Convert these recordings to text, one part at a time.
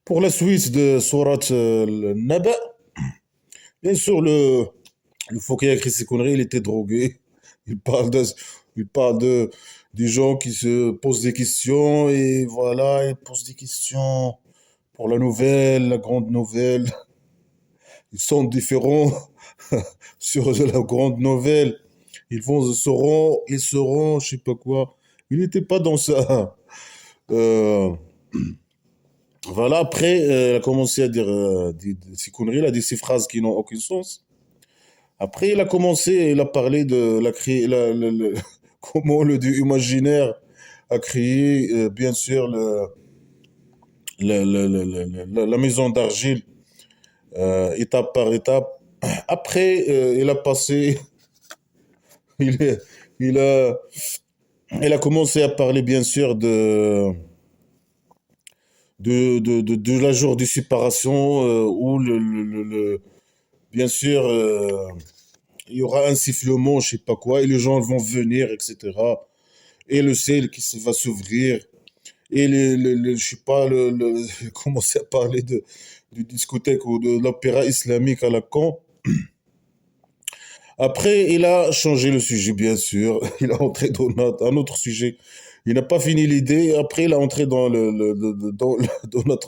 Pour la suite de Surat Naba, bien sûr, le faux qui a écrit ces conneries, il était drogué. Il parle de, il parle de, des gens qui se posent des questions et voilà, ils posent des questions pour la nouvelle, la grande nouvelle. Ils sont différents sur la grande nouvelle. Ils seront, je sais pas quoi. Il n'était pas dans ça. Euh, voilà, après, il a commencé à dire ces conneries, il a dit ces phrases qui n'ont aucun sens. Après, il a commencé, il a parlé de comment le dieu imaginaire a créé, bien sûr, la maison d'argile, étape par étape. Après, il a passé, il, est- il a, il a commencé à parler, bien sûr, de la jour de séparation, où bien sûr, il y aura un sifflement, je sais pas quoi, et les gens vont venir, etc. Et le ciel va s'ouvrir, et je sais pas, commencer à parler du discothèque ou de l'opéra islamique à la con. Après, il a changé le sujet, bien sûr. Il a entré dans un autre sujet. Il n'a pas fini l'idée. Après, il a entré dans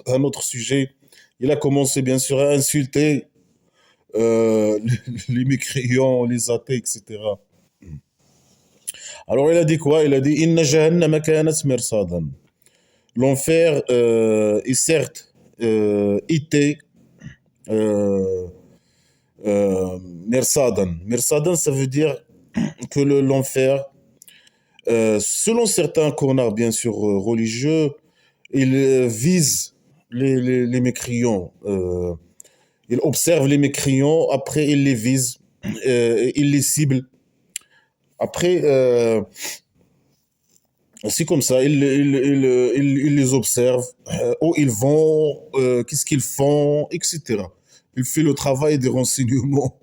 un autre sujet. Il a commencé, bien sûr, à insulter les mécréants, les athées, etc. Alors, il a dit quoi? Il a dit Inna jahannama kanat mirsadan. L'enfer est certes été euh, mirsadan. Mirsadan, ça veut dire que l'enfer, selon certains corners, bien sûr, religieux, il vise les mécréants. Il observe les mécréants, après il les vise, il les cible. Après, c'est comme ça, il les observe, où ils vont, qu'est-ce qu'ils font, etc. Il fait le travail des renseignements,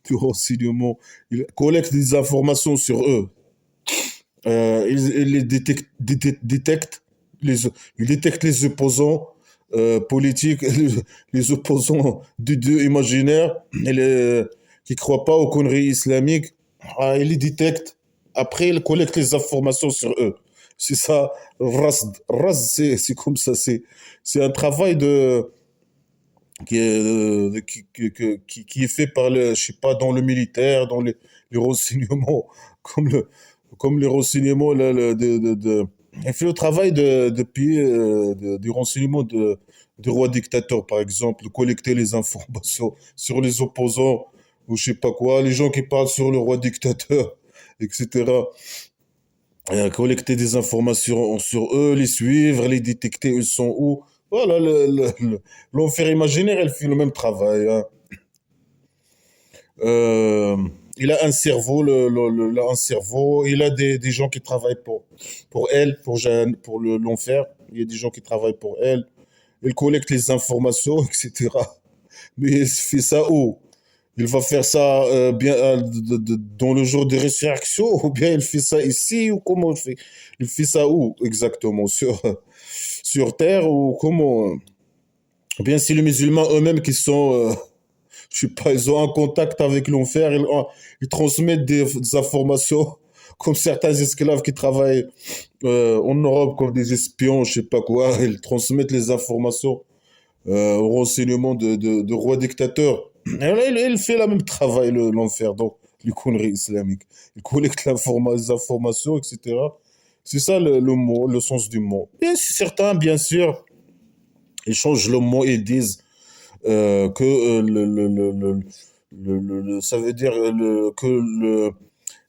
du renseignement. Il collecte des informations sur eux. Il les détecte, les, il détecte les opposants politiques, les opposants du dieu imaginaire, qui ne croient pas aux conneries islamiques. Ah, il les détecte. Après, il collecte les informations sur eux. C'est ça, RASD. RASD, c'est comme ça. C'est un travail qui est fait par je sais pas, dans le militaire, dans les renseignements, comme comme les renseignements il fait le travail du renseignement du roi dictateur, par exemple, de collecter les informations sur les opposants ou je sais pas quoi, les gens qui parlent sur le roi dictateur, etc. Collecter des informations sur eux, les suivre, les détecter, ils sont où. Voilà, l'enfer imaginaire, elle fait le même travail, hein. Euh, il a un cerveau, un cerveau. Il a des gens qui travaillent pour elle, pour l'enfer. Il y a des gens qui travaillent pour elle. Il collecte les informations, etc. Mais il fait ça où? Il va faire ça bien dans le jour de résurrection ou bien il fait ça ici ou comment il fait? Il fait ça où exactement? Sur Terre ou comment? Ou bien c'est les musulmans eux-mêmes qui sont je sais pas, ils ont un contact avec l'enfer, ils transmettent des informations comme certains esclaves qui travaillent en Europe comme des espions, je sais pas quoi, ils transmettent les informations au renseignement de rois dictateurs. Et là, il fait le même travail, l'enfer, donc les conneries islamiques. Il collecte les informations, etc. C'est ça le mot, le sens du mot. Et certains, bien sûr, ils changent le mot, ils disent que ça veut dire que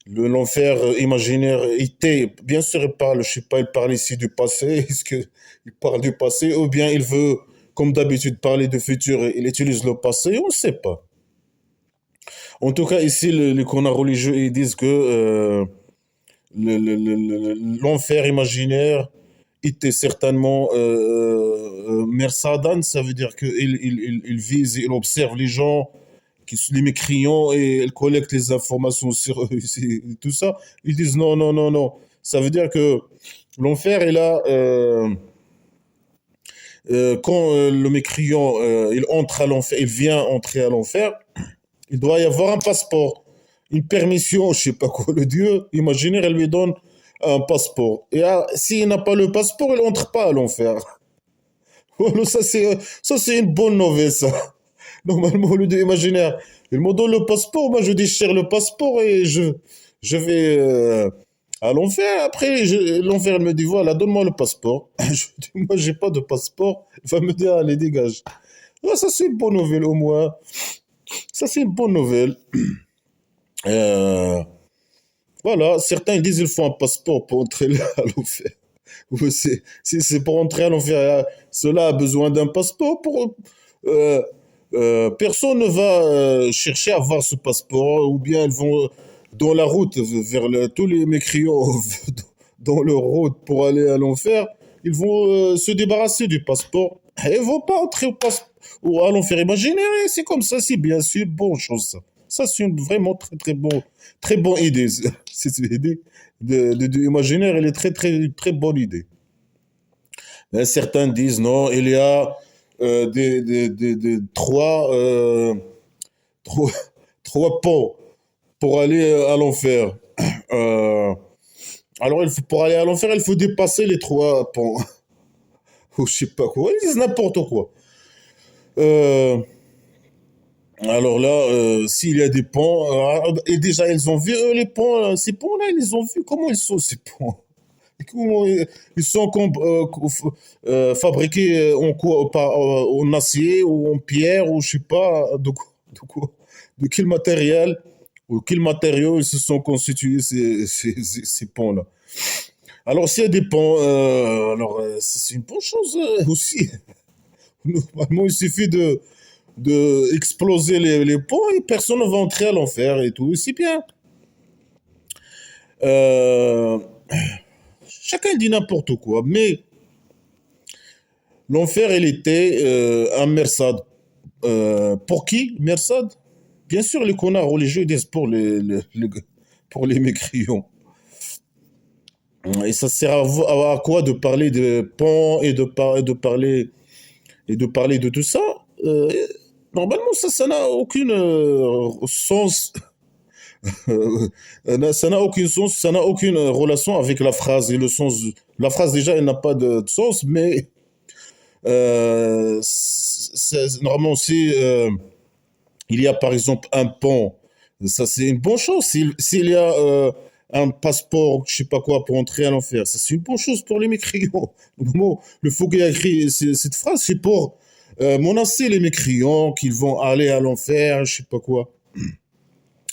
l'enfer imaginaire était, bien sûr, il parle, je sais pas, il parle ici du passé, est-ce qu'il parle du passé, ou bien il veut, comme d'habitude, parler du futur et il utilise le passé, on ne sait pas. En tout cas, ici, les connards religieux, ils disent que l'enfer imaginaire était certainement Mersadan, ça veut dire qu'il il vise, il observe les gens, les mécréants, et il collecte les informations sur eux, tout ça. Ils disent non, non, non, non. Ça veut dire que l'enfer est là, quand le mécréant il entre à l'enfer, il vient entrer à l'enfer, il doit y avoir un passeport, une permission, je sais pas quoi, le dieu imaginaire, elle lui donne un passeport. Et s'il n'a pas le passeport, il entre pas à l'enfer. Voilà, ça c'est une bonne nouvelle, ça. Normalement, le dieu imaginaire, il me donne le passeport, moi je déchire le passeport et je vais à l'enfer. Après, l'enfer me dit, voilà, donne-moi le passeport. Je dis, moi j'ai pas de passeport. Il va me dire, allez, dégage. Ouais, ça c'est une bonne nouvelle au moins. Ça c'est une bonne nouvelle. Euh, voilà, certains ils disent qu'il faut un passeport pour entrer à l'enfer. Ouais, c'est pour entrer à l'enfer. Cela a besoin d'un passeport pour. euh, Personne ne va chercher à avoir ce passeport, ou bien ils vont dans la route vers tous les mécréants dans leur route pour aller à l'enfer. Ils vont se débarrasser du passeport. Et ils vont pas entrer ou à l'enfer imaginaire. Et c'est comme ça, c'est bien sûr une bonne chose. Ça c'est une vraiment très bonne idée. Cette idée de imaginaire, elle est très bonne idée. Mais certains disent non, il y a trois, trois ponts pour aller à l'enfer. Euh, alors, pour aller à l'enfer, il faut dépasser les trois ponts. Ou je sais pas quoi. Ils disent n'importe quoi. Euh, alors là, s'il y a des ponts, et déjà ils ont vu les ponts, ces ponts-là, ils les ont vus. Comment ils sont ces ponts? Comment ils sont fabriqués en, quoi, en acier ou en pierre ou je sais pas de quel matériel ou quel matériau ils se sont constitués ces ponts-là. Alors s'il y a des ponts, c'est une bonne chose aussi. Normalement, il suffit de exploser les ponts et personne ne va entrer à l'enfer et tout, c'est bien. Euh, Chacun dit n'importe quoi, mais l'enfer, il était un Mersad. Pour qui, Mersad? Bien sûr, les connards religieux disent pour les mécréants. Et ça sert à quoi de parler de pont et de parler de tout ça? Normalement, ça n'a aucun sens. Ça n'a aucun sens, ça n'a aucune relation avec la phrase et le sens. La phrase déjà, elle n'a pas de sens, mais normalement, si il y a par exemple un pont, ça c'est une bonne chose. S'il y a un passeport, je sais pas quoi, pour entrer à l'enfer, ça c'est une bonne chose pour les mécréants. Normalement, le fou qui a écrit cette phrase, c'est pour menacer les mécréants qu'ils vont aller à l'enfer, je sais pas quoi.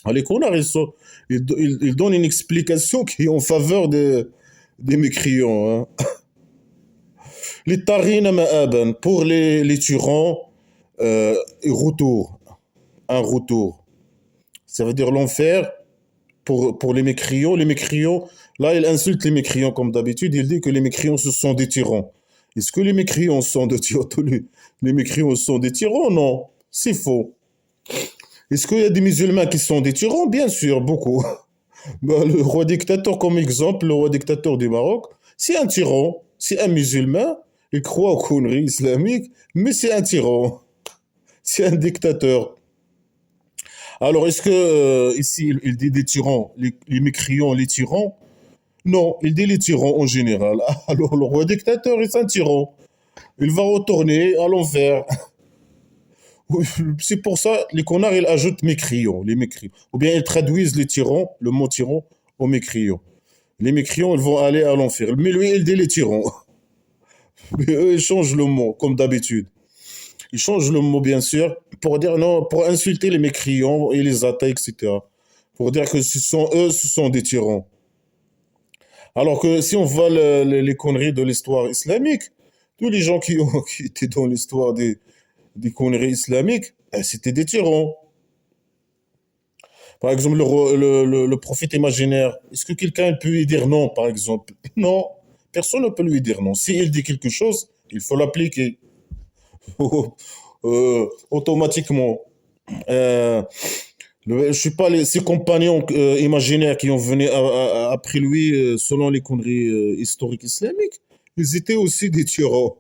Ah, les connards, ils donnent une explication qui est en faveur des mécréants. Hein. Les tarines ma'aban, pour les tyrans, retour, un retour. Ça veut dire l'enfer pour les mécréants. Les mécréants, là, il insulte les mécréants comme d'habitude. Il dit que les mécréants, ce sont des tyrans. Est-ce que les mécréants sont des tyrans? Les mécréants sont des tyrans? Non, c'est faux. Est-ce qu'il y a des musulmans qui sont des tyrans? Bien sûr, beaucoup. Bah, le roi dictateur, comme exemple, le roi dictateur du Maroc, c'est un tyran, c'est un musulman, il croit aux conneries islamiques, mais c'est un tyran, c'est un dictateur. Alors, est-ce que ici il dit des tyrans, les mécréants, les tyrans? Non, il dit les tyrans en général. Alors, le roi dictateur est un tyran. Il va retourner à l'enfer. Oui, c'est pour ça, les connards, ils ajoutent mécréants, les mécréants. Ou bien ils traduisent les tyrans, le mot tyran, aux mécréants. Les mécréants, ils vont aller à l'enfer. Mais lui, il dit les tyrans. Mais eux, ils changent le mot, comme d'habitude. Ils changent le mot, bien sûr, pour dire non, pour insulter les mécréants et les attaques, etc. Pour dire que ce sont des tyrans. Alors que si on voit les conneries de l'histoire islamique, tous les gens qui étaient dans l'histoire des conneries islamiques, c'était des tyrans. Par exemple, le prophète imaginaire, est-ce que quelqu'un peut lui dire non, par exemple? Non, personne ne peut lui dire non. S'il dit quelque chose, il faut l'appliquer automatiquement. Euh, je sais pas, ses compagnons imaginaires qui ont venu après lui, selon les conneries historiques islamiques, ils étaient aussi des tyrans.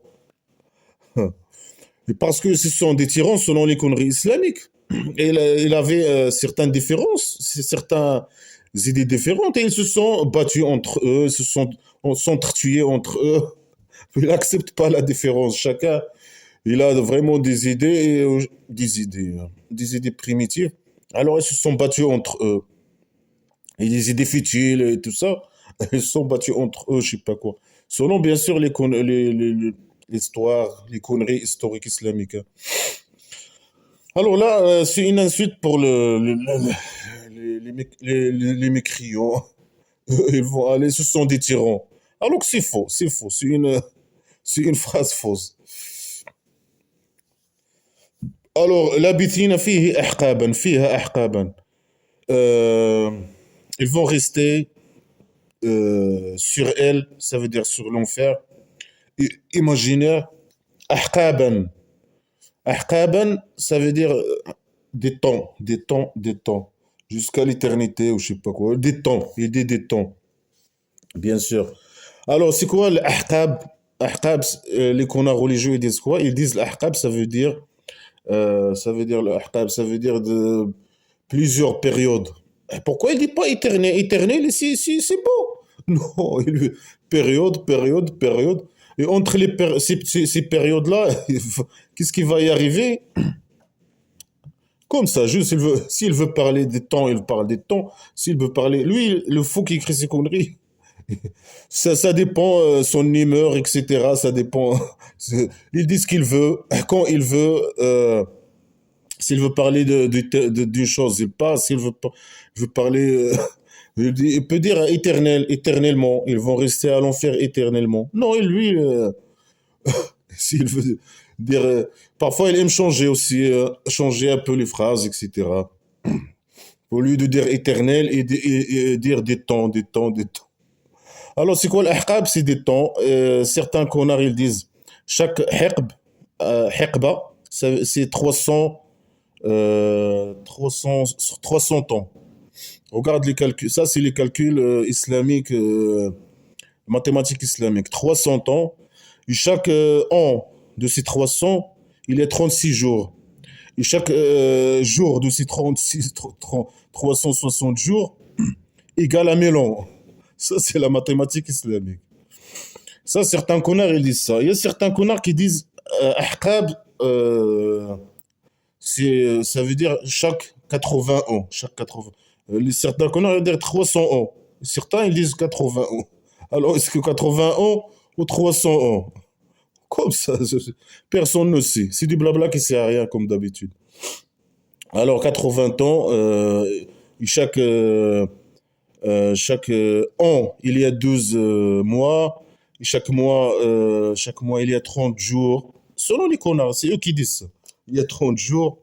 Et parce que ce sont des tyrans selon les conneries islamiques. Et il avait certaines différences, certaines idées différentes, et ils se sont battus entre eux, ils se sont s'entretués entre eux. Il n'accepte pas la différence. Chacun, il a vraiment des idées, des idées primitives. Alors ils se sont battus entre eux. Et des idées futiles et tout ça, ils se sont battus entre eux, je sais pas quoi. Selon bien sûr l'histoire, les conneries historiques islamiques, hein. Alors là, c'est une insulte pour les mécréants. Ils vont aller, ce sont des tyrans. Alors que c'est faux, c'est une phrase fausse. Alors, لابثين فيه أحقابا فيها أحقابا. Euh, Ils vont rester sur elle, ça veut dire sur l'enfer imaginaire. أحقابا. أحقابا, ça veut dire des temps, des temps, des temps, jusqu'à l'éternité ou je sais pas quoi, des temps, l'idée des temps, bien sûr. Alors, c'est quoi l'ahqab? Ahqab, les connards religieux, ils disent quoi? Ils disent l'ahqab, ça veut dire l'ahqab, ça veut dire de plusieurs périodes. Et pourquoi il dit pas éternel? Éternel, ici, c'est beau. Non, période, période, période. Et entre ces périodes-là, qu'est-ce qui va y arriver? Comme ça, juste, s'il veut parler des temps, il parle des temps. S'il veut parler, lui, le fou qui écrit ses conneries, ça dépend, son humeur, etc. Ça dépend. Il dit ce qu'il veut, quand il veut. S'il veut parler d'une chose, il parle. S'il veut parler. Il peut dire éternel, éternellement. Ils vont rester à l'enfer éternellement. Non, et lui, s'il veut dire. Parfois, il aime changer aussi, changer un peu les phrases, etc. Au lieu de dire éternel et dire des temps, des temps, des temps. Alors, c'est quoi l'ahqab? C'est des temps. Certains connards, ils disent chaque hiqb, hiqba, c'est 300, 300, 300 ans. Regarde les calculs. Ça, c'est les calculs islamiques, mathématiques islamiques. 300 ans. Et chaque an de ces 300, il y a 36 jours. Et chaque jour de ces 360 jours égale à 1000 ans. Ça, c'est la mathématique islamique. Ça, certains connards, ils disent ça. Il y a certains connards qui disent ahqab, ça veut dire chaque 80 ans. Chaque 80. Certains connards, ils disent 300 ans. Certains, ils disent 80 ans. Alors, est-ce que 80 ans ou 300 ans? Comme ça, personne ne sait. C'est du blabla qui sert à rien, comme d'habitude. Alors, 80 ans, chaque, chaque an, il y a 12 mois. Et chaque mois, il y a 30 jours. Selon les connards, c'est eux qui disent ça. Il y a 30 jours.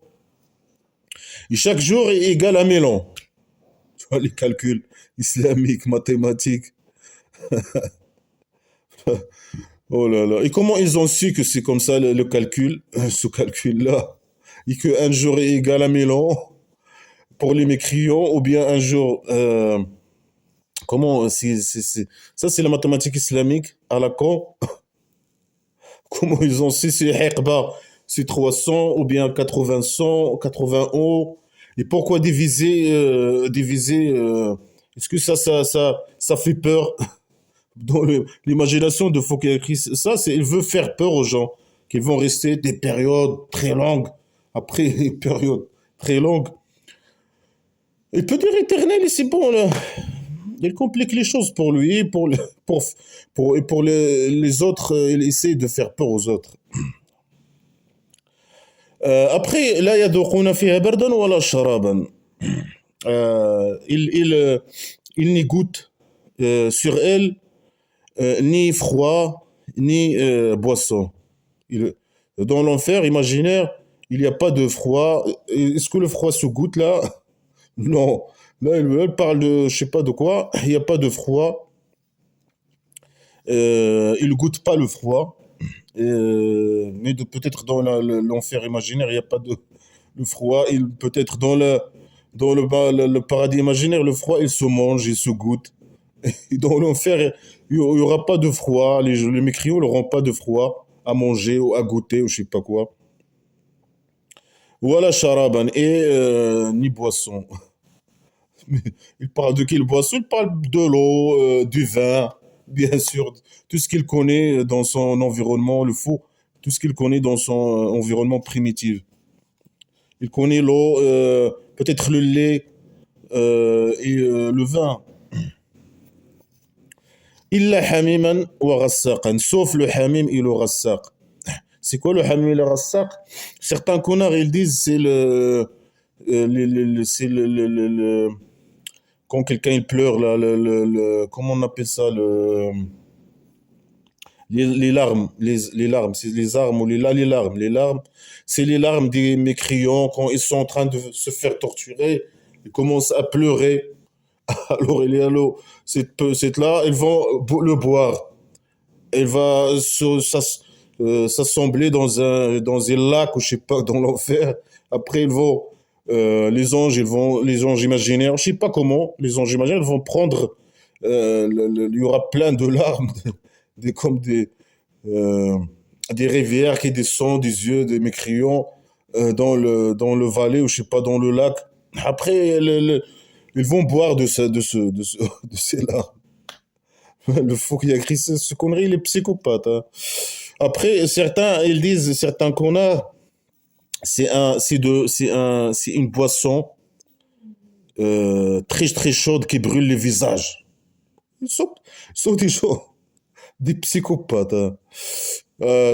Et chaque jour est égal à 1000 ans. Tu vois, les calculs islamiques, mathématiques. Oh là là. Et comment ils ont su que c'est comme ça le calcul, ce calcul-là, et qu'un jour est égal à 1000 ans pour les mécréants, ou bien un jour, comment, ça c'est la mathématique islamique à la con. Comment ils ont su c'est hiqba, c'est 300 ou bien 80, 100, 80 euros. Et pourquoi est-ce que ça fait peur? Dans l'imagination de Foucault écrit ça, c'est il veut faire peur aux gens, qu'ils vont rester des périodes très longues, après une période très longue. Il peut dire éternel et c'est bon là. Il complique les choses pour lui, et pour les autres, il essaie de faire peur aux autres. Après, là, يذوقون فيها بردا ولا شرابا. Il n'y goûte sur elle ni froid, ni boisson. Dans l'enfer imaginaire, il n'y a pas de froid. Est-ce que le froid se goûte là? Non. Là, elle parle de je sais pas de quoi. Il n'y a pas de froid. Il ne goûte pas le froid. Mais peut-être dans l'enfer imaginaire, il n'y a pas de froid. Peut-être dans le paradis imaginaire, le froid, il se mange, il se goûte. Et dans l'enfer, il n'y aura pas de froid. Les mécréants n'auront pas de froid. à manger ou à goûter ou je sais pas quoi. Voilà, sharaban. Et ni boisson. Il parle de quelle boisson? Il parle de l'eau, du vin, bien sûr, tout ce qu'il connaît dans son environnement, le fou, tout ce qu'il connaît dans son environnement primitif. Il connaît l'eau, peut-être le lait et le vin. Illa hamiman wa ghassaqan, sauf le hamim et le ghassaq. C'est quoi le hamim et le ghassaq? Certains connards, ils disent c'est c'est quand quelqu'un il pleure, là, comment on appelle ça, les larmes, les larmes, c'est les armes ou les larmes, c'est les larmes des mécréants quand ils sont en train de se faire torturer, ils commencent à pleurer. Alors il y a l'eau, cette là, ils vont le boire. Elle va s'assembler dans un lac ou je sais pas, dans l'enfer. Après, ils vont, les anges imaginaires, je sais pas comment, les anges imaginaires vont prendre, il y aura plein de larmes, comme euh, des rivières qui descendent des yeux des mécréants dans le vallée ou je sais pas, dans le lac. Après, ils vont boire de ces larmes. Le fou qui a écrit ce connerie, il est psychopathe, hein. Après, certains, ils disent, certains qu'on a, c'est une boisson très très chaude qui brûle les visages. Ils sont des gens, des psychopathes, hein.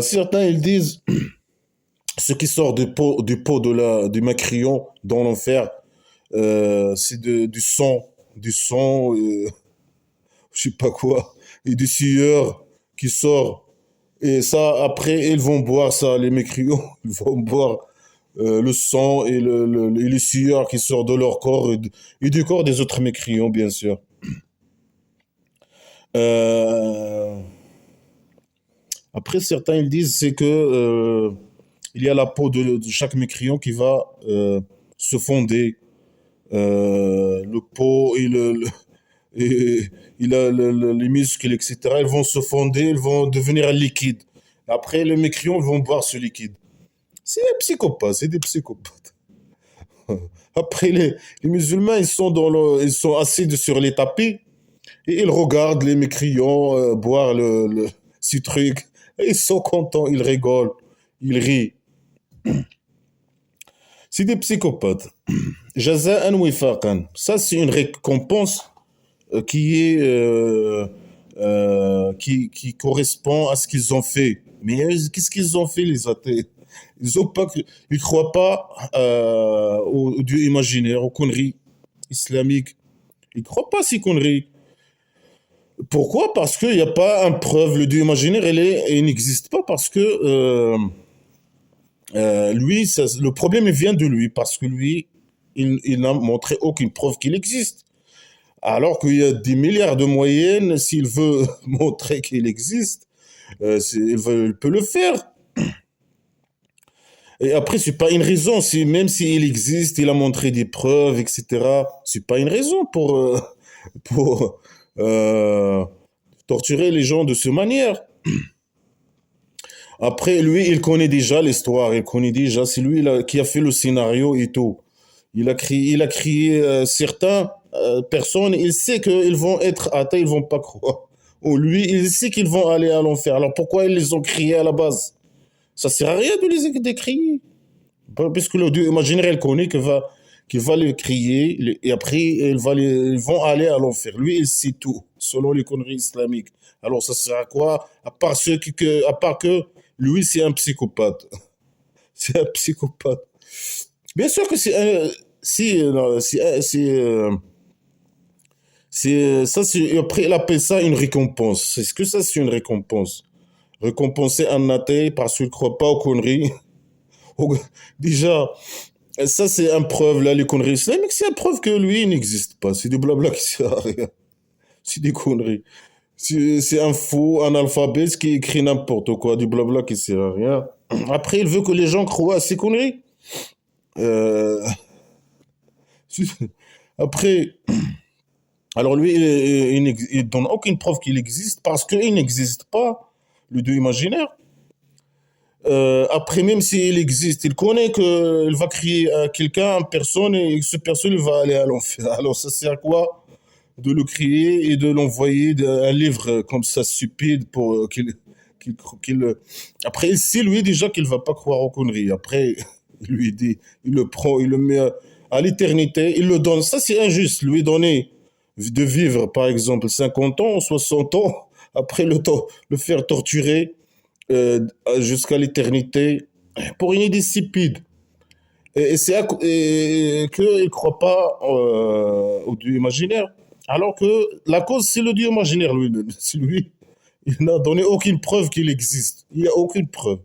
Certains, ils disent, ce qui sort du pot du Macrion dans l'enfer, c'est du sang, je sais pas quoi, et du sueur qui sort. Et ça, après, ils vont boire ça, les mécréants, ils vont boire le sang et et le sueur qui sort de leur corps et du corps des autres mécréants, bien sûr. Euh, Après, certains, ils disent, c'est que il y a la peau de chaque mécréant qui va se fonder. Le pot et et il a les muscles, etc. Ils vont se fonder, ils vont devenir liquides. Après, les mécréants vont boire ce liquide. C'est des psychopathes, c'est des psychopathes. Après, les musulmans, ils sont assis sur les tapis et ils regardent les mécréants boire ce truc. Et ils sont contents, ils rigolent, ils rient. C'est des psychopathes. Jaza'an wifaqan. Ça, c'est une récompense qui correspond à ce qu'ils ont fait. Mais qu'est-ce qu'ils ont fait, les athées? Ils croient pas aux dieux imaginaires, aux conneries islamiques. Ils croient pas à ces conneries. Pourquoi? Parce qu'il n'y a pas une preuve. Le dieu imaginaire, il n'existe pas parce que lui, le problème il vient de lui parce que lui, il n'a montré aucune preuve qu'il existe. Alors qu'il y a des milliards de moyennes, s'il veut montrer qu'il existe, il peut le faire. Et après, c'est pas une raison. Même s'il existe, il a montré des preuves, etc. C'est pas une raison pour torturer les gens de cette manière. Après, lui, il connaît déjà l'histoire. Il connaît déjà. C'est lui là, qui a fait le scénario et tout. Il a créé certaines personnes. Il sait qu'ils vont être athées, ils vont pas croire. Ou lui, il sait qu'ils vont aller à l'enfer. Alors pourquoi ils les ont créés à la base? Ça sert à rien de les décrier. Puisque le Dieu imaginaire, il connaît qu'il va les crier et après, ils vont aller à l'enfer. Lui, il sait tout, selon les conneries islamiques. Alors, ça sert à quoi? À part que lui, c'est un psychopathe. C'est un psychopathe. Bien sûr que c'est un, si, non, ça, après, il appelle ça une récompense. Est-ce que ça, c'est une récompense? Récompenser un athée parce qu'il ne croit pas aux conneries. Déjà, ça, c'est une preuve, là, les conneries islamiques, c'est une preuve que lui, il n'existe pas. C'est du blabla qui sert à rien. C'est des conneries. C'est un faux analphabète qui écrit n'importe quoi, du blabla qui sert à rien. Après, il veut que les gens croient à ces conneries. Euh, Après, alors lui, il donne aucune preuve qu'il existe parce qu'il n'existe pas, le dieu imaginaire. Après, même s'il existe, il connaît qu'il va crier à quelqu'un, à personne, et que cette personne va aller à l'enfer. Alors, ça sert à quoi de le crier et de l'envoyer un livre comme ça stupide pour qu'il, qu'il- Après, c'est lui déjà qu'il va pas croire aux conneries. Après, il lui dit, il le prend, il le met à l'éternité, il le donne. Ça, c'est injuste. Lui donner de vivre, par exemple, 50 ans, 60 ans, après le faire torturer jusqu'à l'éternité pour une idée stupide. Et c'est qu'il ne croit pas au Dieu imaginaire. Alors que la cause, c'est le Dieu imaginaire lui-même. C'est lui. Il n'a donné aucune preuve qu'il existe. Il n'y a aucune preuve.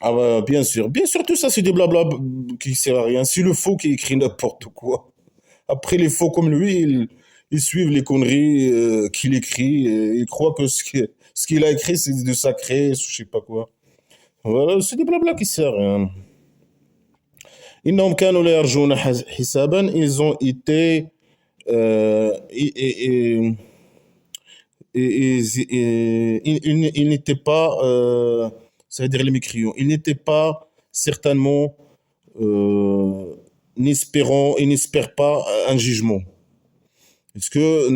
Ah bah, bien sûr. Bien sûr, tout ça, c'est des blabla qui ne sert à rien. C'est le faux qui écrit n'importe quoi. Après, les faux comme lui, ils suivent les conneries qu'il écrit. Et ils croient que ce qu'il a écrit, c'est de sacré, je sais pas quoi. Voilà, c'est des blabla qui servent à rien. إنهم كانوا لا يرجون حسابا. Ils ont été ils n'étaient pas ça veut dire les mécréants, ils n'étaient pas certainement euh, ils n'espèrent pas un jugement. Est-ce que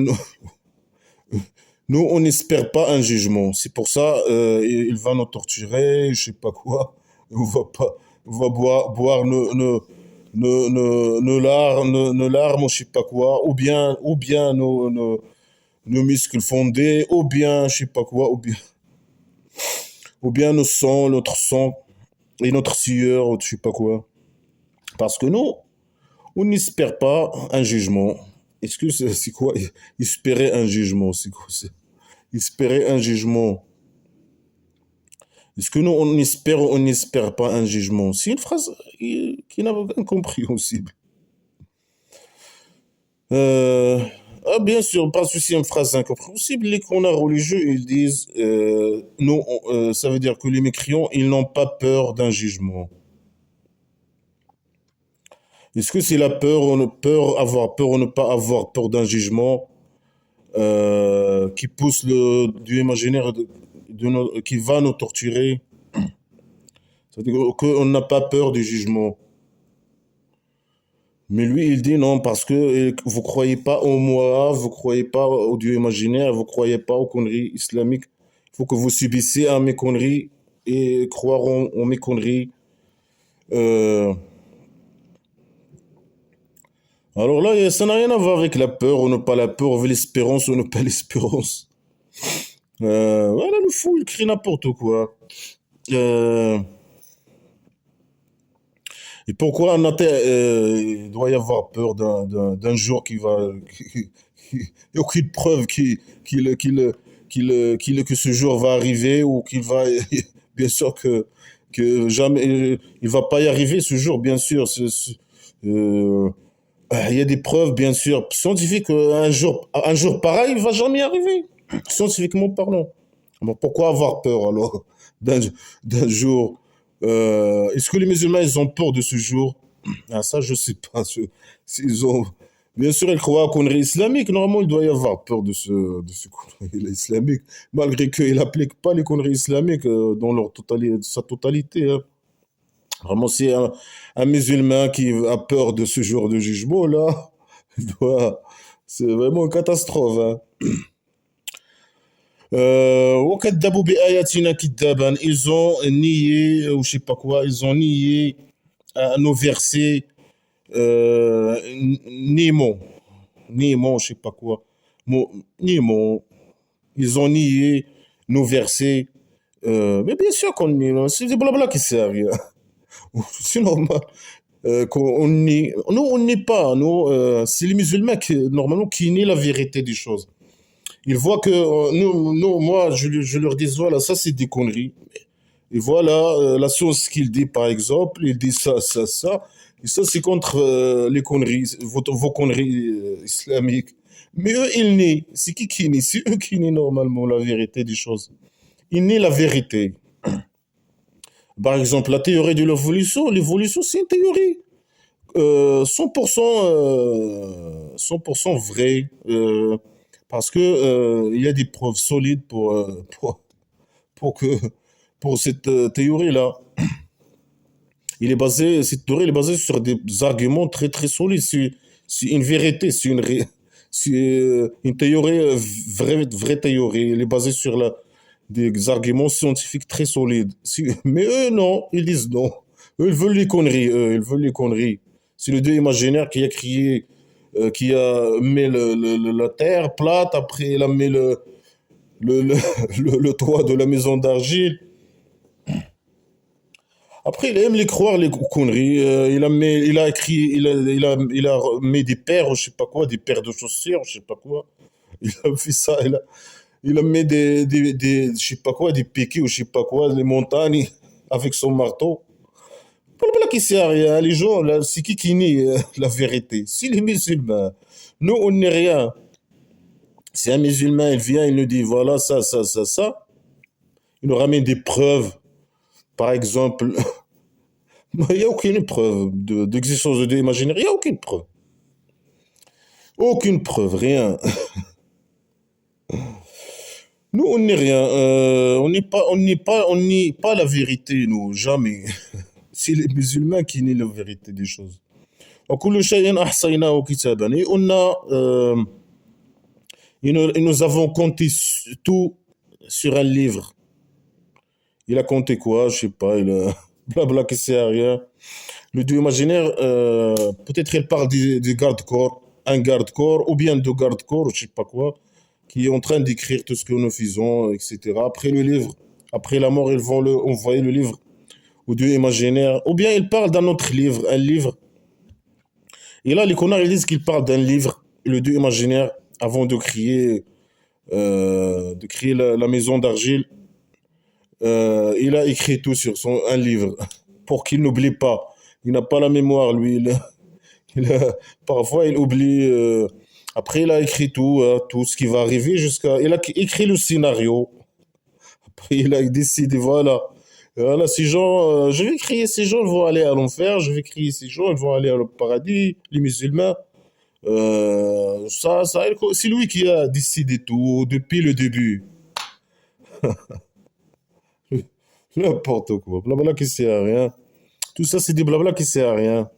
nous on n'espère pas un jugement, c'est pour ça il va nous torturer, je sais pas quoi, on va pas on va boire nos larmes, je sais pas quoi, ou bien nos muscles fondés, ou bien, je sais pas quoi, ou bien notre sang et notre sueur, ou je sais pas quoi. Parce que nous, on n'espère pas un jugement. Est-ce que c'est quoi espérer un jugement? C'est quoi espérer un jugement? Est-ce que nous, on espère ou on n'espère pas un jugement? C'est une phrase qui n'a aucun compréhensible. Euh, bien sûr, pas de souci, une phrase incompréhensible. Les canards religieux, ils disent, non, ça veut dire que les mécréants, ils n'ont pas peur d'un jugement. Est-ce que c'est la peur ou ne peur, avoir peur ou ne pas avoir peur d'un jugement qui pousse le Dieu imaginaire qui va nous torturer? C'est-à-dire qu'on n'a pas peur du jugement. Mais lui, il dit non, parce que vous croyez pas au moi, vous croyez pas au Dieu imaginaire, vous croyez pas aux conneries islamiques. Il faut que vous subissiez à mes conneries et croire en mes conneries. Euh, alors là, ça n'a rien à voir avec la peur ou ne pas la peur, avec l'espérance ou ne pas l'espérance. Voilà, le fou, il crie n'importe quoi. Euh, et pourquoi il doit y avoir peur d'un jour qui va... Il n'y a aucune preuve que ce jour va arriver ou qu'il va... Bien sûr que jamais... Il va pas y arriver ce jour, bien sûr. Euh, il y a des preuves, bien sûr, scientifiques. Un jour pareil, il va jamais arriver, scientifiquement parlant. Bon, pourquoi avoir peur alors d'un d'un jour est-ce que les musulmans, ils ont peur de ce jour? Ah, ça, je sais pas. S'ils ont... Bien sûr, ils croient à la connerie islamique. Normalement, il doit y avoir peur de ce connerie islamique, malgré qu'ils n'appliquent pas les conneries islamiques dans sa totalité. Hein. Vraiment, si un musulman qui a peur de ce jour de jugement, là, c'est vraiment une catastrophe. Hein. وكذبوا بآياتنا كذابا. Ils ont nié, ou je sais pas quoi, ils ont nié nos versets Nemo, Nemo, je sais pas quoi, Nemo, ils ont nié nos versets. Mais bien sûr qu'on nie, c'est des blabla qui servent à rien. C'est normal qu'on nie. Nous, on nie pas. Nous, c'est les musulmans qui, normalement, qui nient la vérité des choses. Ils voient que moi, je leur dis, voilà, ça c'est des conneries. Et voilà la chose qu'il dit, par exemple, il dit ça, ça, ça. Et ça, c'est contre les conneries, vos conneries islamiques. Mais eux, ils nient. C'est qui nie? C'est eux qui nient normalement la vérité des choses. Ils nient la vérité. Par exemple, la théorie de l'évolution, c'est une théorie 100%, 100% vraie. Parce que il y a des preuves solides pour que pour cette théorie-là. Cette théorie elle est basée sur des arguments très très solides. C'est une vérité, c'est une théorie, vraie théorie. Elle est basée sur des arguments scientifiques très solides. Mais eux, non, ils disent non. Eux, ils veulent les conneries, ils veulent les conneries. C'est le dieu imaginaire qui a créé, qui a mis la terre plate, après il a mis le, le toit de la maison d'argile. Après, il aime les croire, les conneries. Il a écrit, il a mis des paires, je sais pas quoi, des paires de chaussures, je sais pas quoi. Il a fait ça, il a mis je sais pas quoi, des piquets ou je sais pas quoi, les montagnes avec son marteau. Voilà qui sert à rien. Les gens, là, c'est qui nie la vérité? Si les musulmans, nous, on n'est rien. Si un musulman, il vient, il nous dit, voilà, ça, il nous ramène des preuves. Par exemple, il n'y a aucune preuve d'existence de Dieu imaginaire. Il n'y a aucune preuve. Aucune preuve, rien. Nous, on n'est rien. On nie pas la vérité, nous, jamais. C'est les musulmans qui nient la vérité des choses. وكل شيء أحصيناه كتابا. Et nous avons compté tout sur un livre. Il a compté quoi? Je sais pas. Il a blabla qui sert à rien. Le dieu imaginaire, peut-être il parle du garde-corps, un garde-corps, ou bien de garde-corps, je sais pas quoi, qui est en train d'écrire tout ce que nous faisons, etc. Après le livre, après la mort, ils vont envoyer le livre au dieu imaginaire, ou bien il parle d'un autre livre, un livre. Et là, les connards, ils disent qu'ils parlent d'un livre, le dieu imaginaire, avant de créer la maison d'argile. Il a écrit tout sur un livre pour qu'il n'oublie pas. Il n'a pas la mémoire, lui. Parfois, il oublie. Après, il a écrit tout, tout ce qui va arriver Il a écrit le scénario. Après, il a décidé, voilà. Voilà, ces gens, je vais créer ces gens, ils vont aller à l'enfer. Je vais créer ces gens, ils vont aller au paradis, les musulmans. C'est lui qui a décidé tout depuis le début. N'importe quoi. Blabla qui sert à rien. Tout ça, c'est des blabla qui sert à rien.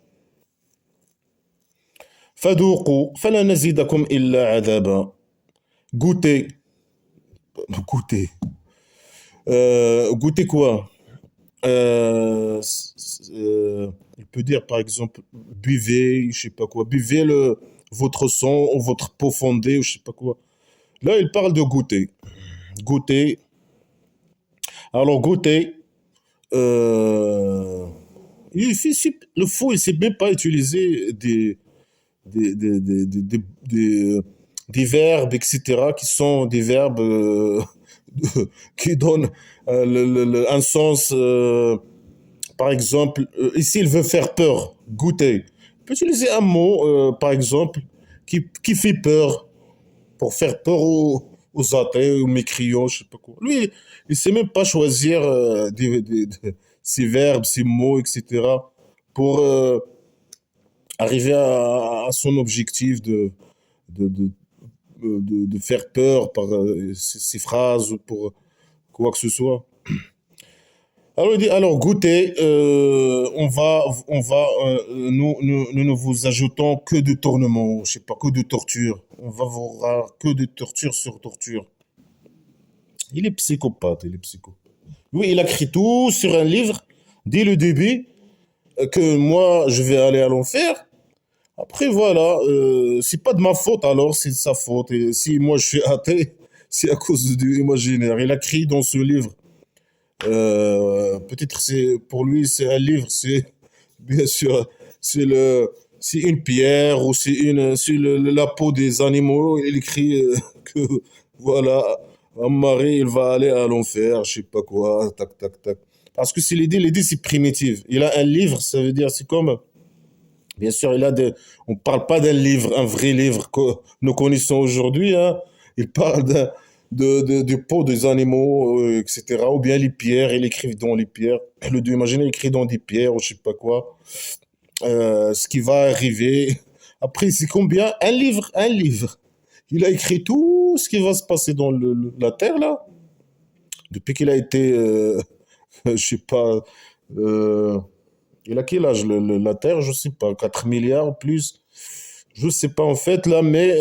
فذوقوا فلا نزيدكم إلا عذابا. Goûtez. Goûtez. Goûtez quoi? Il peut dire par exemple, buvez, je sais pas quoi, buvez votre sang ou votre peau fondée ou je sais pas quoi. Là, il parle de goûter. Goûter. Alors, goûter. Euh, le fou, il sait même pas utiliser des verbes, etc., qui sont des verbes qui donnent un sens. Par exemple, ici, il veut faire peur, goûter. Il peut utiliser un mot, par exemple, qui fait peur, pour faire peur aux athées, aux mécréants, je sais pas quoi. Lui, il sait même pas choisir ces verbes, ces mots, etc., pour arriver à son objectif de, de, de faire peur par ces phrases ou pour quoi que ce soit. Alors, il dit, alors goûtez, nous ne vous ajoutons que de tournements, je sais pas, que de torture. On va vous que de torture sur torture. Il est psychopathe, il est psycho. Oui, il a écrit tout sur un livre dès le début que moi je vais aller à l'enfer. Après voilà, c'est pas de ma faute alors, c'est de sa faute. Et si moi je suis athée, c'est à cause du imaginaire. Il a écrit dans ce livre. Peut-être c'est pour lui c'est un livre, c'est bien sûr c'est une pierre ou la peau des animaux. Il écrit que voilà un mari il va aller à l'enfer, je sais pas quoi, tac tac tac. Parce que c'est l'idée c'est primitive. Il a un livre, ça veut dire c'est comme bien sûr on parle pas d'un livre, un vrai livre que nous connaissons aujourd'hui, hein. Il parle du pot des animaux, etc. Ou bien les pierres, il écrit dans les pierres. Le dieu imaginaire il écrit dans des pierres ou je sais pas quoi. Ce qui va arriver. Après, c'est combien? Un livre, un livre. Il a écrit tout ce qui va se passer dans la terre là, depuis qu'il a été Je sais pas. euh, il a quel âge la Terre? Je sais pas. 4 milliards plus. Je sais pas en fait là, mais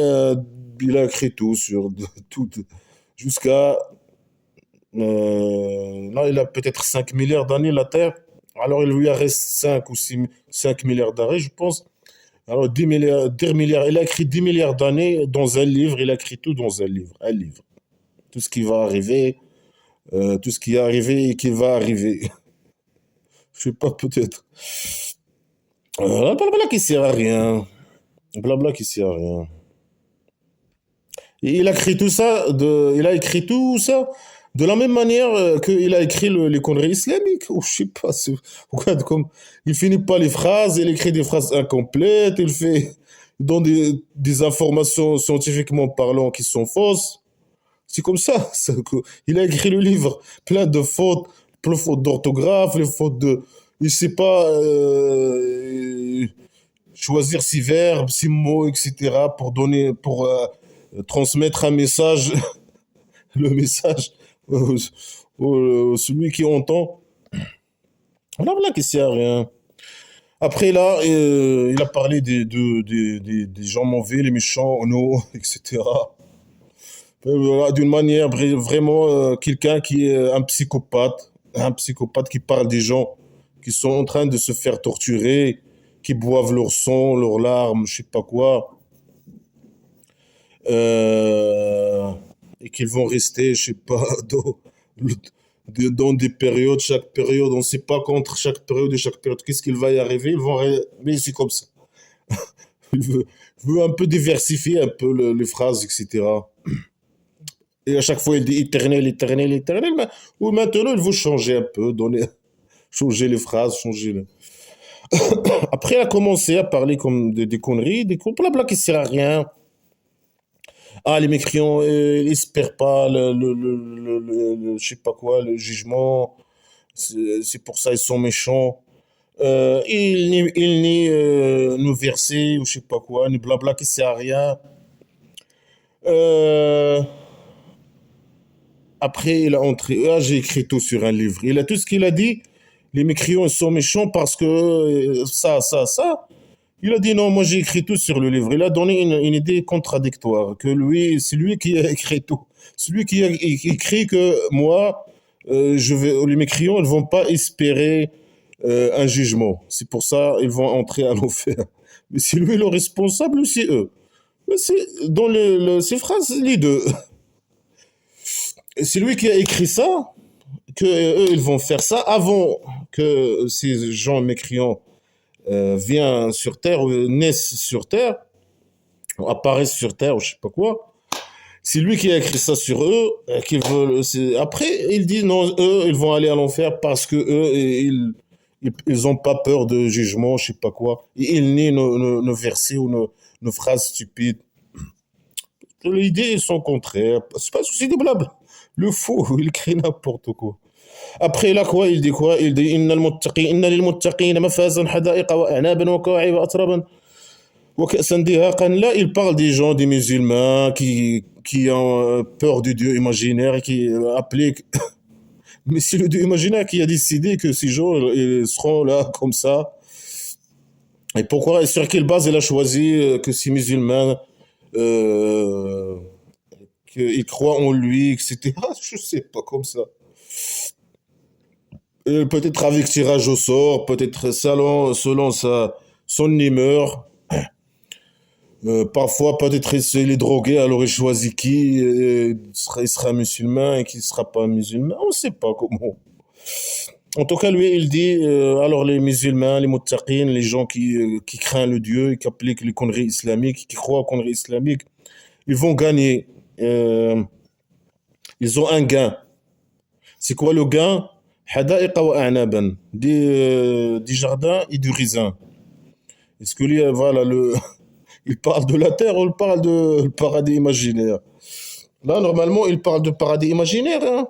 il a écrit tout sur tout jusqu'à là, il a peut-être 5 milliards d'années la Terre. Alors il lui en reste 5 ou 6 5 milliards d'années, je pense. Alors 10 milliards, 10 milliards, il a écrit 10 milliards d'années dans un livre, il a écrit tout dans un livre. Tout ce qui va arriver, tout ce qui est arrivé et qui va arriver. Je sais pas, peut-être. Blabla qui sert à rien. Blabla qui sert à rien. Et il a écrit tout ça de la même manière qu'il a écrit les conneries islamiques. Ou je sais pas, regarde comme il finit pas les phrases, il écrit des phrases incomplètes, il donne des informations scientifiquement parlant qui sont fausses. C'est comme ça. Il a écrit le livre plein de fautes, plein de fautes d'orthographe, les fautes de, il sait pas choisir ses verbes, ses mots, etc. pour donner, pour transmettre un message, le message celui qui entend. Voilà qui sert à rien. Après là, il a parlé des gens mauvais, les méchants, non, etc. Voilà, d'une manière vraiment quelqu'un qui est un psychopathe qui parle des gens qui sont en train de se faire torturer, qui boivent leur sang, leurs larmes, je sais pas quoi, euh, et qu'ils vont rester, je sais pas, dans des périodes, chaque période, on ne sait pas contre chaque période et chaque période, qu'est-ce qu'il va y arriver, mais c'est comme ça. Il veut un peu diversifier un peu les phrases, etc. Et à chaque fois, il dit éternel, éternel, éternel. Mais, ou maintenant, il veut changer un peu, changer les phrases, Après, il a commencé à parler comme des conneries, blabla qui sert à rien. Ah, les mécréants, ils espèrent pas je sais pas quoi, le jugement. C'est pour ça ils sont méchants. Ils nient nos versets ou je sais pas quoi, ni blabla qui sert à rien. Euh, Après, il a entré. Ah, j'ai écrit tout sur un livre. Il a tout ce qu'il a dit. Les mécréants ils sont méchants parce que ça. Il a dit non, moi j'ai écrit tout sur le livre. Il a donné une idée contradictoire, que lui, c'est lui qui a écrit tout. C'est lui qui a écrit que moi, les mécréants, ils vont pas espérer un jugement. C'est pour ça ils vont entrer à l'enfer. Mais c'est lui le responsable ou c'est eux? Mais c'est dans ces phrases, les deux. C'est lui qui a écrit ça, que eux, ils vont faire ça avant que ces gens mécréants viennent sur Terre, ou naissent sur Terre, ou apparaissent sur Terre, ou je sais pas quoi. C'est lui qui a écrit ça sur eux, qu'ils veulent. Après, il dit non, eux, ils vont aller à l'enfer parce que eux, ils ont pas peur de jugement, je sais pas quoi. Et ils nient nos versets ou nos phrases stupides. L'idée est son contraire. C'est pas un souci de blabla. Le faux, il crie n'importe quoi. Après là quoi, il dit quoi? Il dit inna lilmuttaqin mafazan hada'iqa wa a'naban wa kawa'iba atraban wa ka'san dihaqan. Là, il parle des gens, des musulmans qui ont peur du Dieu imaginaire et qui appliquent. Mais c'est le Dieu imaginaire qui a décidé que ces gens ils seront là comme ça. Et pourquoi et sur quelle base il a choisi que ces musulmans euh, qu'ils croient en lui, etc. Je sais pas comme ça. Peut-être avec tirage au sort, peut-être selon son humeur. Parfois, peut-être il est drogué, alors il choisit qui il sera musulman et qui ne sera pas musulman. On ne sait pas comment. En tout cas, lui, il dit alors les musulmans, les muttaqin, les gens qui craignent le Dieu, qui appliquent les conneries islamiques, qui croient aux conneries islamiques, ils vont gagner. Euh, ils ont un gain. C'est quoi le gain? Hada'iqa wa a'naban. Des jardins et du raisin. Est-ce que lui, voilà, il parle de la terre ou il parle de le paradis imaginaire? Là, normalement, il parle de paradis imaginaire, hein.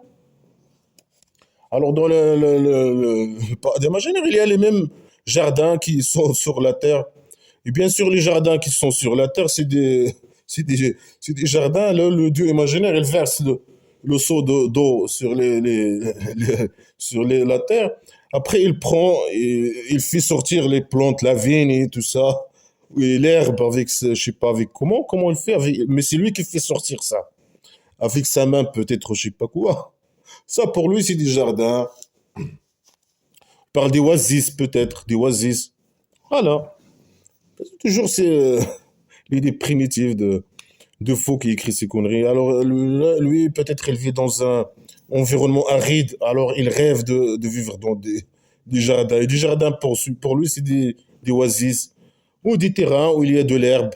Alors, dans le paradis imaginaire, il y a les mêmes jardins qui sont sur la terre. Et bien sûr, les jardins qui sont sur la terre, c'est des jardins. Là, le dieu imaginaire, il verse le seau d'eau sur la terre. Après, il prend, et il fait sortir les plantes, la vigne et tout ça, et l'herbe avec, je sais pas avec comment il fait, mais c'est lui qui fait sortir ça. Avec sa main, peut-être, je sais pas quoi. Ça, pour lui, c'est du jardin. Par des oasis, peut-être, des oasis. Voilà. Toujours, c'est l'idée primitive de faux qui écrit ces conneries. Alors, lui, peut-être, il vit dans un environnement aride. Alors, il rêve de vivre dans des jardins. Et des jardins, pour lui, c'est des oasis ou des terrains où il y a de l'herbe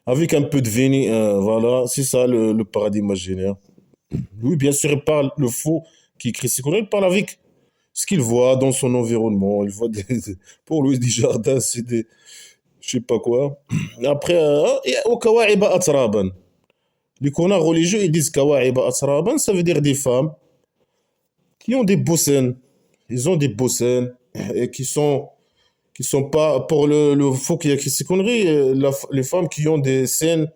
avec un peu de vigne. Voilà, c'est ça le paradis imaginaire. Oui, bien sûr, il parle, le faux qui écrit ces conneries, il parle avec ce qu'il voit dans son environnement. Il voit pour lui, des jardins, c'est des, je sais pas quoi. Après, au kawa'iba atraban. Les connards religieux, ils disent kawa'iba atraban, ça veut dire des femmes qui ont des beaux seins. Ils ont des beaux seins et qui sont pas, pour le faux qui a écrit ces conneries, les femmes qui ont des scènes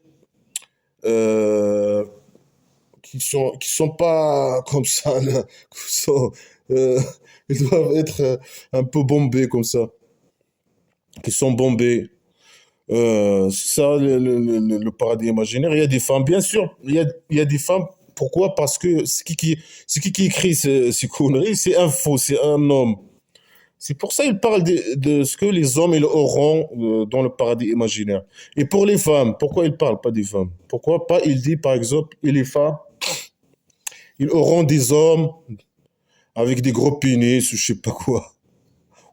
euh, qui sont pas comme ça, là, qui sont, euh, ils doivent être un peu bombés comme ça, qui sont bombés. C'est ça le paradis imaginaire. Il y a des femmes, bien sûr, il y a des femmes. Pourquoi? Parce que c'est qui écrit ces conneries? C'est un faux, c'est un homme. C'est pour ça qu'il parle de ce que les hommes ils auront dans le paradis imaginaire. Et pour les femmes, pourquoi il parle pas des femmes? Pourquoi pas il dit par exemple, et les femmes, ils auront des hommes avec des gros pénis ou je sais pas quoi.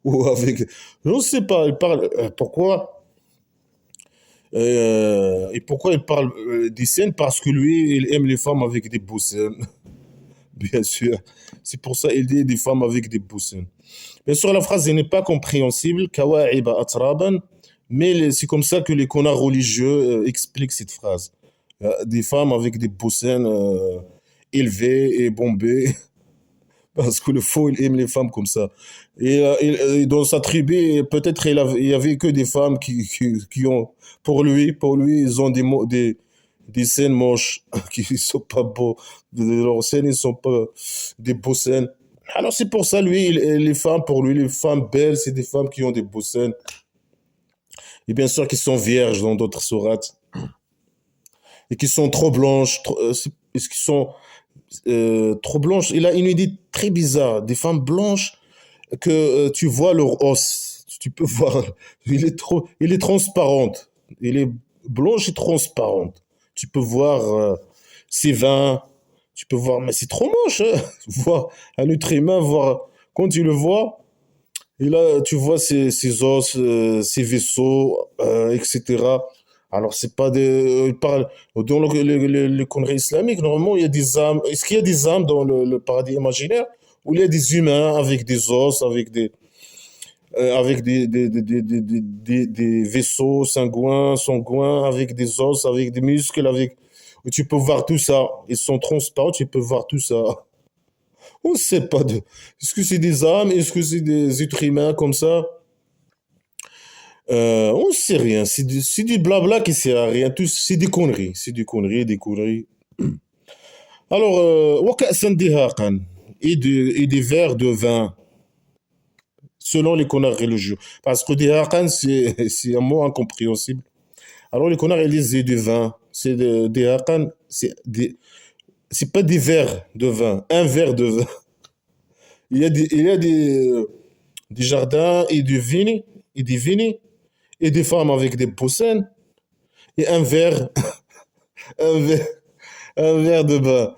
Ou avec... Je ne sais pas, il parle... pourquoi et pourquoi il parle des scènes? Parce que lui, il aime les femmes avec des beaux seins, bien sûr. C'est pour ça qu'il dit des femmes avec des beaux seins. Bien sûr, la phrase elle n'est pas compréhensible. Kawa'iba atraban. Mais c'est comme ça que les connards religieux expliquent cette phrase. Des femmes avec des beaux seins élevés et bombés. Parce que le faux, il aime les femmes comme ça. Et dans sa tribu, peut-être il y avait que des femmes qui ont, pour lui, ils ont des scènes moches, qui sont pas beaux. Leurs scènes, ils sont pas des beaux scènes. Alors c'est pour ça, lui, les femmes, pour lui, les femmes belles, c'est des femmes qui ont des beaux scènes. Et bien sûr, qui sont vierges dans d'autres sourates. Et qui sont trop blanches, qui sont trop blanches. Il a une idée très bizarre. Des femmes blanches que tu vois leur os. Tu peux voir. Il est transparente. Il est blanche et transparente. Tu peux voir ses veins. Tu peux voir, mais c'est trop moche. Hein. Voir un être humain, voir quand tu le vois. Et là, tu vois ses os, ses vaisseaux, etc. Alors, c'est pas des. Il parle. Dans le congrès islamique, normalement, il y a des âmes. Est-ce qu'il y a des âmes dans le paradis imaginaire où il y a des humains avec des os, avec des vaisseaux sanguins, avec des os, avec des muscles, avec. Où tu peux voir tout ça. Ils sont transparents, tu peux voir tout ça. On ne sait pas de. Est-ce que c'est des âmes? Est-ce que c'est des êtres humains comme ça? On ne sait rien. C'est du blabla qui sert à rien. Tout, c'est des conneries. C'est des conneries, des conneries. Alors, وكأساً دهاقاً. Et des verres de vin, selon les connards religieux. Parce que dehaqan, c'est un mot incompréhensible. Alors, les connards, ils disent c'est du vin. Dehaqan, c'est pas des verres de vin. Un verre de vin. Il y a des jardins et des vignes, et des femmes avec des poussins, et un verre, un verre, un verre de bain.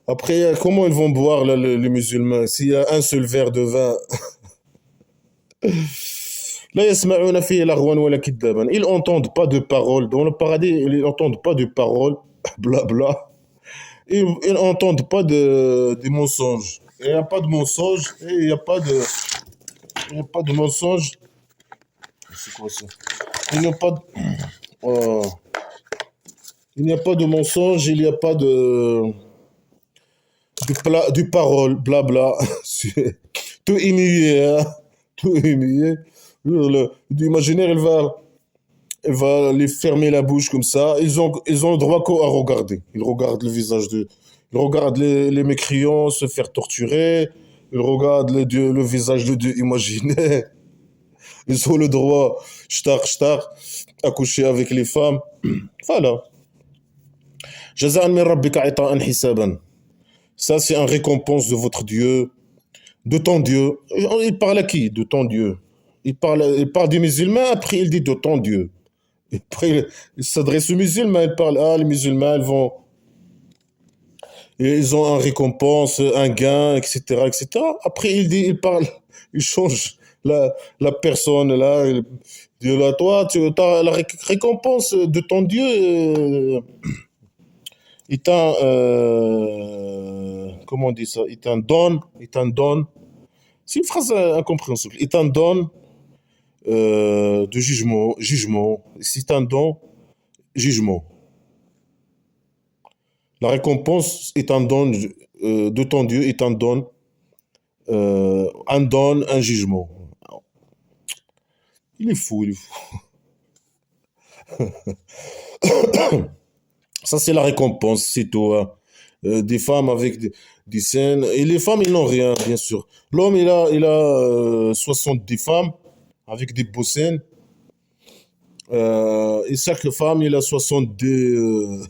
Après, comment ils vont boire là, les musulmans s'il y a un seul verre de vin? لا يسمعون فيه لغوا ولا كذابا. Ils n'entendent pas de paroles. Dans le paradis, ils n'entendent pas de paroles. Blabla. Ils n'entendent pas de mensonges. Il n'y a pas de mensonges et il n'y a pas de mensonges. C'est quoi ça? Il n'y a pas de, oh, il n'y a pas de mensonges, il n'y a pas de paroles, blabla. Tout est muet, hein. Tout est muet. L'imaginaire, il va les fermer la bouche comme ça. Ils ont le droit qu'à regarder. Ils regardent le visage de, ils regardent les mécréants se faire torturer. Ils regardent le visage de Dieu imaginaire. Ils ont le droit, shtar, à coucher avec les femmes. Voilà. Jaza'an min rabbika ita'an hisaban. Ça, c'est une récompense de votre Dieu, de ton Dieu. Il parle à qui? De ton Dieu. Il parle des musulmans, après il dit de ton Dieu. Et après, il s'adresse aux musulmans, il parle, ah, les musulmans, ils ont une récompense, un gain, etc., etc. Après, il parle, il change la personne, là, il dit, là, toi, tu as la récompense de ton Dieu, comment on dit ça, il t'en donne, c'est une phrase incompréhensible, il t'en donne de jugement, c'est un don, jugement. La récompense est un don de ton Dieu, est un don, un jugement. Il est fou, il est fou. Ça, c'est la récompense, c'est tout, hein. Des femmes avec des scènes. Et les femmes, ils n'ont rien, bien sûr. L'homme, il a 70 femmes avec des beaux scènes. Et chaque femme, il a 70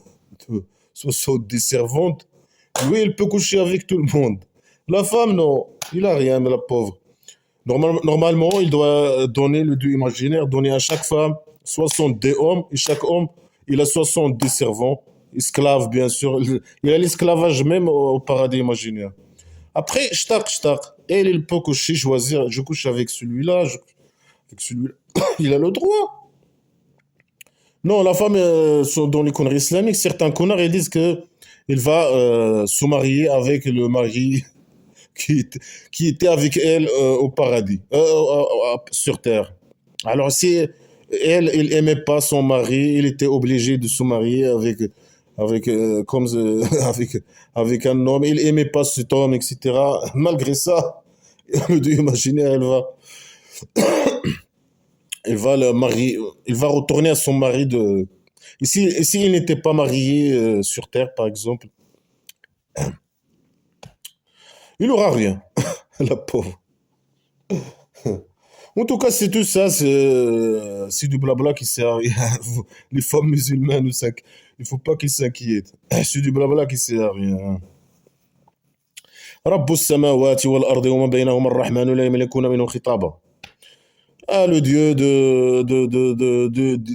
servantes. Lui, il peut coucher avec tout le monde. La femme, non. Il a rien, mais la pauvre. Normalement, il doit donner le Dieu imaginaire, donner à chaque femme 70 hommes, et chaque homme, il a 70 servants, esclaves, bien sûr. Il a l'esclavage même au paradis imaginaire. Après, shtak, elle, il peut coucher, choisir, je couche avec celui-là, avec celui-là. Il a le droit. Non, la femme, dans les conneries islamiques, certains connards, ils disent que il va se marier avec le mari qui était avec elle au paradis, sur terre. Alors, si elle, il aimait pas son mari, il était obligé de se marier avec un homme. Il aimait pas cet homme, etc. Malgré ça, le Dieu imaginaire, elle va le marier, il va retourner à son mari de. Ici, il n'était pas marié sur terre, par exemple, il n'aura rien, la pauvre. En tout cas, c'est tout ça, c'est du blabla qui sert à rien. Les femmes musulmanes, il ne faut pas qu'ils s'inquiètent. C'est du blabla qui sert à rien. رب السماوات والأرض وما بينهما الرحمن لا يملكون منه خطابا. Ah, le Dieu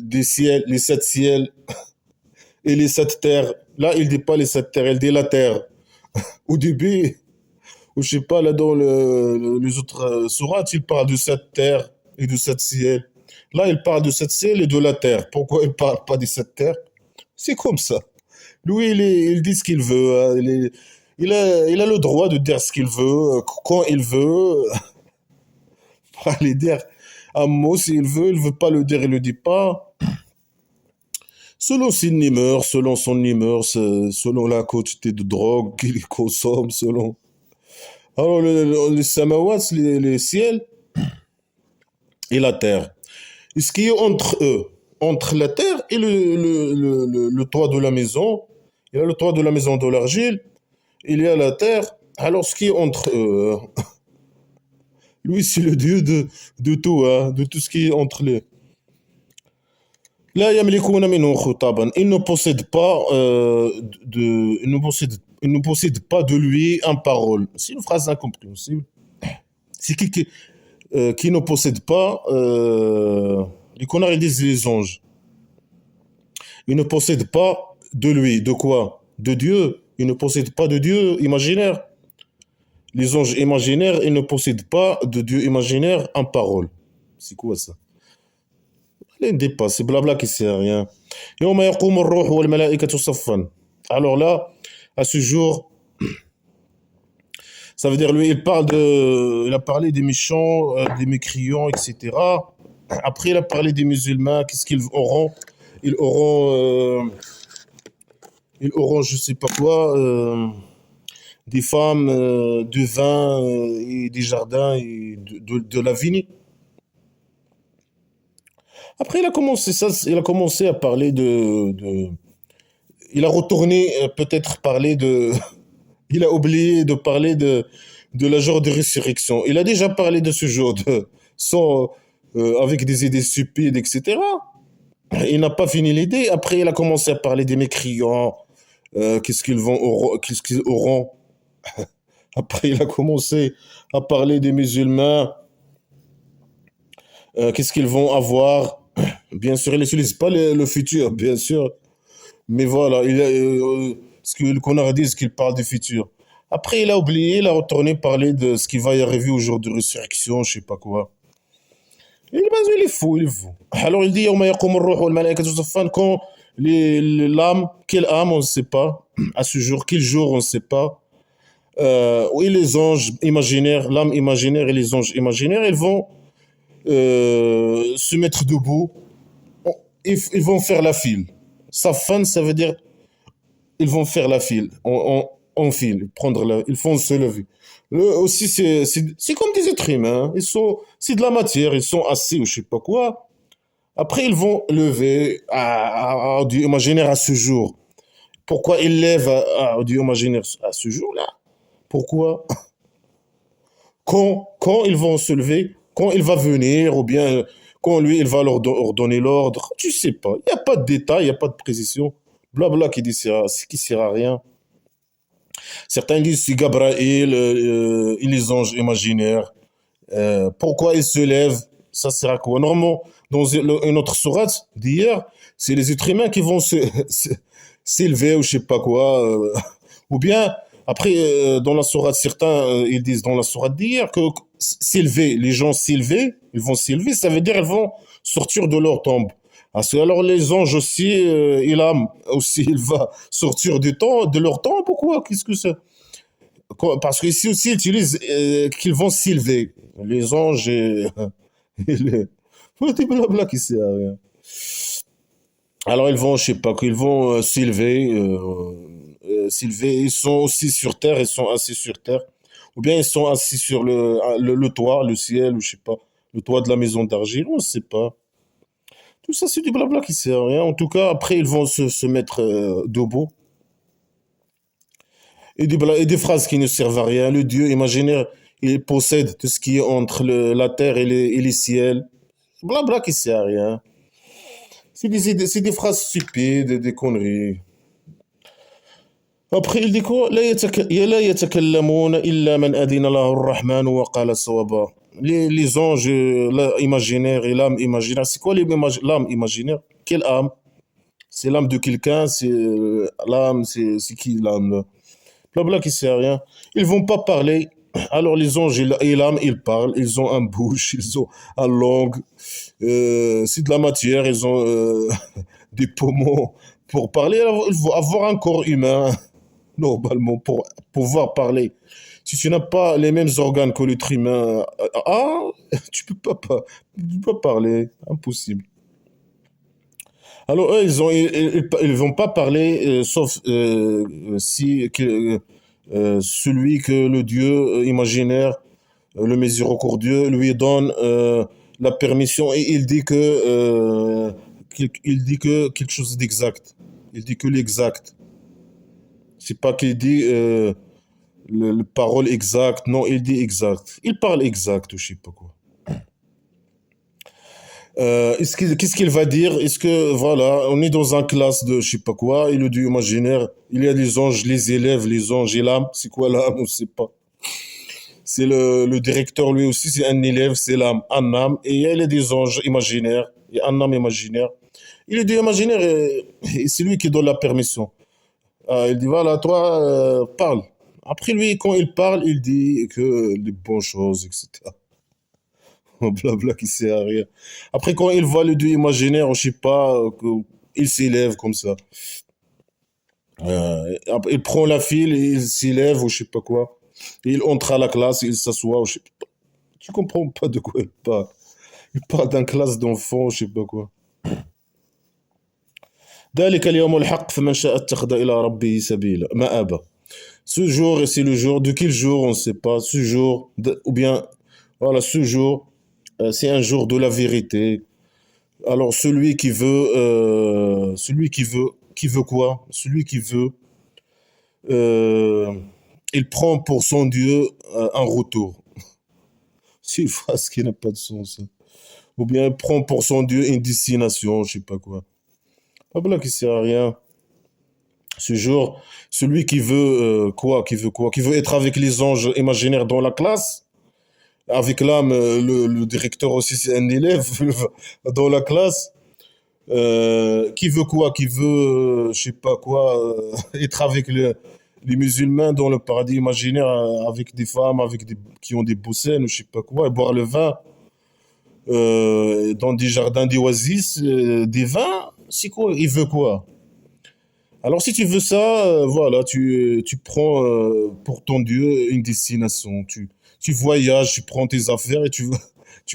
des ciels, les sept ciels et les sept terres. Là, il dit pas les sept terres, il dit la terre. Au début, ou je sais pas, là dans les autres sourates, il parle de sept terres et de sept ciels. Là, il parle de sept ciels et de la terre. Pourquoi il parle pas des sept terres? C'est comme ça. Lui, il dit ce qu'il veut, hein. Il a le droit de dire ce qu'il veut, quand il veut. Aller dire un mot s'il veut, il veut pas le dire, il le dit pas. Selon ses humeurs, selon son humeur, selon la quantité de drogue qu'il consomme, selon. Alors, les samawats, les ciels et la terre. Et ce qui est entre eux, entre la terre et le toit de la maison, il y a le toit de la maison de l'argile, il y a la terre. Alors, ce qui est entre eux, lui, c'est le Dieu de tout, hein, de tout ce qui est entre les. Là, yamlikuna minhu khutaban. Il ne possède pas il ne possède pas de lui un parole. C'est une phrase incompréhensible. C'est qui ne possède pas les connards ils disent les anges. Il ne possède pas de lui. De quoi? De Dieu. Il ne possède pas de Dieu imaginaire. Les anges imaginaires, ils ne possèdent pas de Dieu imaginaire en parole. C'est quoi ça? Les dépasse, c'est blabla qui sert à rien. يوم يقوم الروح والملائكة صفا. Alors là, à ce jour, ça veut dire lui, il a parlé des méchants, des mécréants, etc. Après, il a parlé des musulmans. Qu'est-ce qu'ils auront? Ils auront, je sais pas quoi, des femmes, du vin et des jardins et de la vigne. Après, il a commencé à parler il a retourné peut-être parler de, il a oublié de parler de la jour de résurrection. Il a déjà parlé de ce jour sans, avec des idées stupides, etc. Il n'a pas fini l'idée. Après, il a commencé à parler des mécréants, qu'est-ce qu'ils auront. Après, il a commencé à parler des musulmans, qu'est-ce qu'ils vont avoir. Bien sûr, il n'utilise pas le futur, bien sûr. Mais voilà, ce que le connard dit, c'est qu'il parle du futur. Après, il a oublié, il a retourné parler de ce qui va y arriver au jour de résurrection, je sais pas quoi. Il est fou, il est fou. Alors il dit, يوم يقوم الروح والملائكة صفا, quand l'âme, quelle âme, on ne sait pas. À ce jour, quel jour, on ne sait pas. Oui, les anges imaginaires, l'âme imaginaire et les anges imaginaires, ils vont se mettre debout. Ils vont faire la file. Safan, ça veut dire ils vont faire la file, en file, ils font se lever. Aussi, c'est comme des êtres humains. C'est de la matière, ils sont assis ou je sais pas quoi. Après, ils vont lever à Dieu imaginaire à ce jour. Pourquoi ils lèvent à Dieu imaginaire à ce jour-là? Pourquoi? Quand ils vont se lever, quand il va venir, ou bien quand lui, il va leur donner l'ordre, tu sais pas. Il n'y a pas de détails, il n'y a pas de précision. Blabla qui sert à rien. Certains disent c'est Gabriel et les anges imaginaires. Pourquoi ils se lèvent? Ça sert à quoi? Normalement, dans une autre sourate d'hier, c'est les êtres humains qui vont s'élever ou je sais pas quoi. Ou bien, après, dans la sourate, certains, ils disent dans la sourate d'hier que s'élever, les gens s'élever, ils vont s'élever, ça veut dire ils vont sortir de leur tombe. Parce que alors les anges aussi, il a aussi, il va sortir de leur tombe. Pourquoi? Qu'est-ce que c'est? Parce qu'ici aussi, ils utilisent qu'ils vont s'élever. Les anges et les... Des blabla qui sert à rien. Alors ils vont, je sais pas, qu'ils vont s'élever, ils sont aussi sur terre, ils sont assis sur terre. Ou bien ils sont assis sur le toit, le ciel, ou je sais pas, le toit de la maison d'argile, on ne sait pas. Tout ça, c'est du blabla qui sert à rien. En tout cas, après, ils vont se mettre debout. Et des phrases qui ne servent à rien. Le Dieu imaginaire, il possède tout ce qui est entre la terre et les ciels. Blabla qui sert à rien. C'est des phrases stupides, des conneries. Après, il dit quoi? لا يتكلمون إلا من أذن له الرحمن وقال صوابا. Les anges, imaginaires et l'âme imaginaire. C'est quoi l'âme imaginaire? Quelle âme? C'est l'âme de quelqu'un, l'âme, c'est qui l'âme là? Blabla qui sert à rien. Ils vont pas parler. Alors les anges et l'âme, ils parlent. Ils ont un bouche, ils ont un langue. C'est de la matière. Ils ont des poumons pour parler. Alors, il faut avoir un corps humain normalement pour pouvoir parler. Si tu n'as pas les mêmes organes que l'être humain, tu peux pas parler. Impossible. Alors eux, ils vont pas parler sauf si celui que le Dieu imaginaire, le miséricordieux, lui donne la permission et il dit que quelque chose d'exact. Il dit que l'exact. C'est pas qu'il dit le parole exacte. Non, il dit exact. Il parle exact ou je sais pas quoi. Qu'est-ce qu'il va dire? Est-ce que, voilà, on est dans un classe de je sais pas quoi, et le Dieu imaginaire, il y a les anges, les élèves, les anges et l'âme. C'est quoi l'âme? On sait pas. C'est le directeur, lui aussi, c'est un élève, c'est l'âme, un âme, et il y a des anges imaginaires, et un âme imaginaire. Et le Dieu imaginaire, c'est lui qui donne la permission. Il dit, voilà, toi, parle. Après lui, quand il parle, il dit que les bonnes choses, etc. Blabla qui sert à rien. Après, quand il voit le dieu imaginaire, je sais pas, il s'élève comme ça. Après, il prend la file, et il s'élève ou je sais pas quoi. Et il entre à la classe, il s'assoit. Je sais pas. Tu comprends pas de quoi il parle. Il parle d'une classe d'enfants, je sais pas quoi. ذلك اليوم الحق فمن شاء اتخذ إلى ربه سبيلا ما أبى. Ce jour, c'est le jour de quel jour, on ne sait pas. Ce jour, ou bien, voilà, ce jour, c'est un jour de la vérité. Alors, qui veut quoi? Celui qui veut, euh, il prend pour son Dieu un retour. C'est une phrase qui n'a pas de sens, hein. Ou bien il prend pour son Dieu une destination, je sais pas quoi. Ah ben là, qui sert à rien. Ce jour, celui qui veut quoi? Qui veut quoi? Qui veut être avec les anges imaginaires dans la classe? Avec l'âme, le directeur aussi, c'est un élève dans la classe. Qui veut quoi? Qui veut, je sais pas quoi, être avec les musulmans dans le paradis imaginaire, avec des femmes qui ont des beaux seins, ou je sais pas quoi, et boire le vin dans des jardins d'oasis, des vins, c'est quoi? Il veut quoi? Alors si tu veux ça, voilà, tu prends pour ton Dieu une destination. Tu voyages, tu prends tes affaires et tu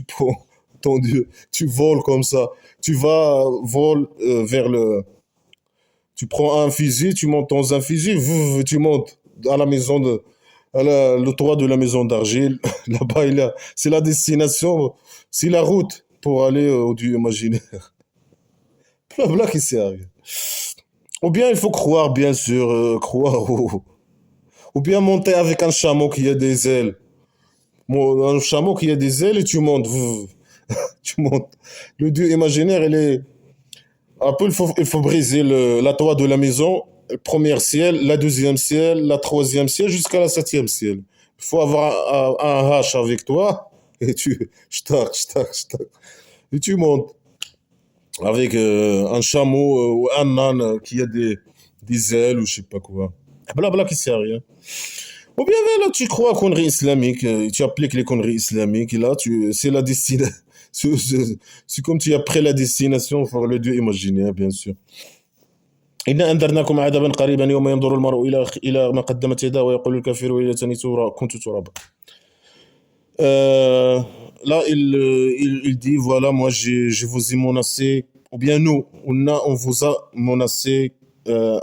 prends ton Dieu. Tu voles comme ça. Tu vas vol vers le. Tu prends un fusil, tu montes dans un fusil, tu montes à la maison le toit de la maison d'argile. Là-bas, c'est la destination, c'est la route pour aller au Dieu imaginaire. Blabla qui sert à rien. Ou bien il faut croire, bien sûr, croire ou bien monter avec un chameau qui a des ailes. Un chameau qui a des ailes et tu montes. Tu montes. Le dieu imaginaire, il est. Après, il faut briser la toit de la maison. Le premier ciel, la deuxième ciel, la troisième ciel, jusqu'à la septième ciel. Il faut avoir un hache avec toi et tu. J'tac, j'tac, j'tac. Et tu montes avec un chameau ou un âne qui a des ailes ou je sais pas quoi. Blabla qui sert à rien. Ou bien là, tu crois aux conneries islamiques, tu appliques les conneries islamiques, et là, c'est la destination. C'est comme tu as pris la destination pour le Dieu imaginaire, bien sûr. إنا أنذرناكم عذابا قريبا يوم ينظر المرء إلى ما قدمت يداه ويقول الكافر ويل ليتني كنت ترابا. Euh, Là, il dit voilà, moi, je vous ai menacé, ou bien nous, on vous a menacé euh,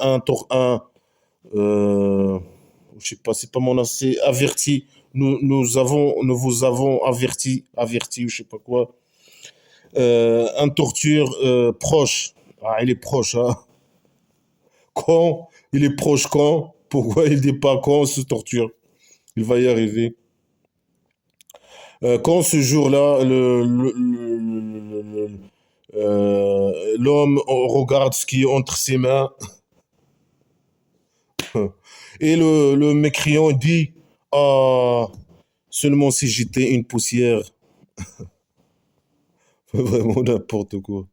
je sais pas, c'est pas menacé, averti. Nous vous avons averti, ou je sais pas quoi. Un torture proche. Ah, il est proche, hein. Quand il est proche, quand? Pourquoi il dit pas quand se torture? Il va y arriver. Quand ce jour-là, l'homme regarde ce qui est entre ses mains et le mécréant dit ah, seulement si j'étais une poussière. Vraiment n'importe quoi.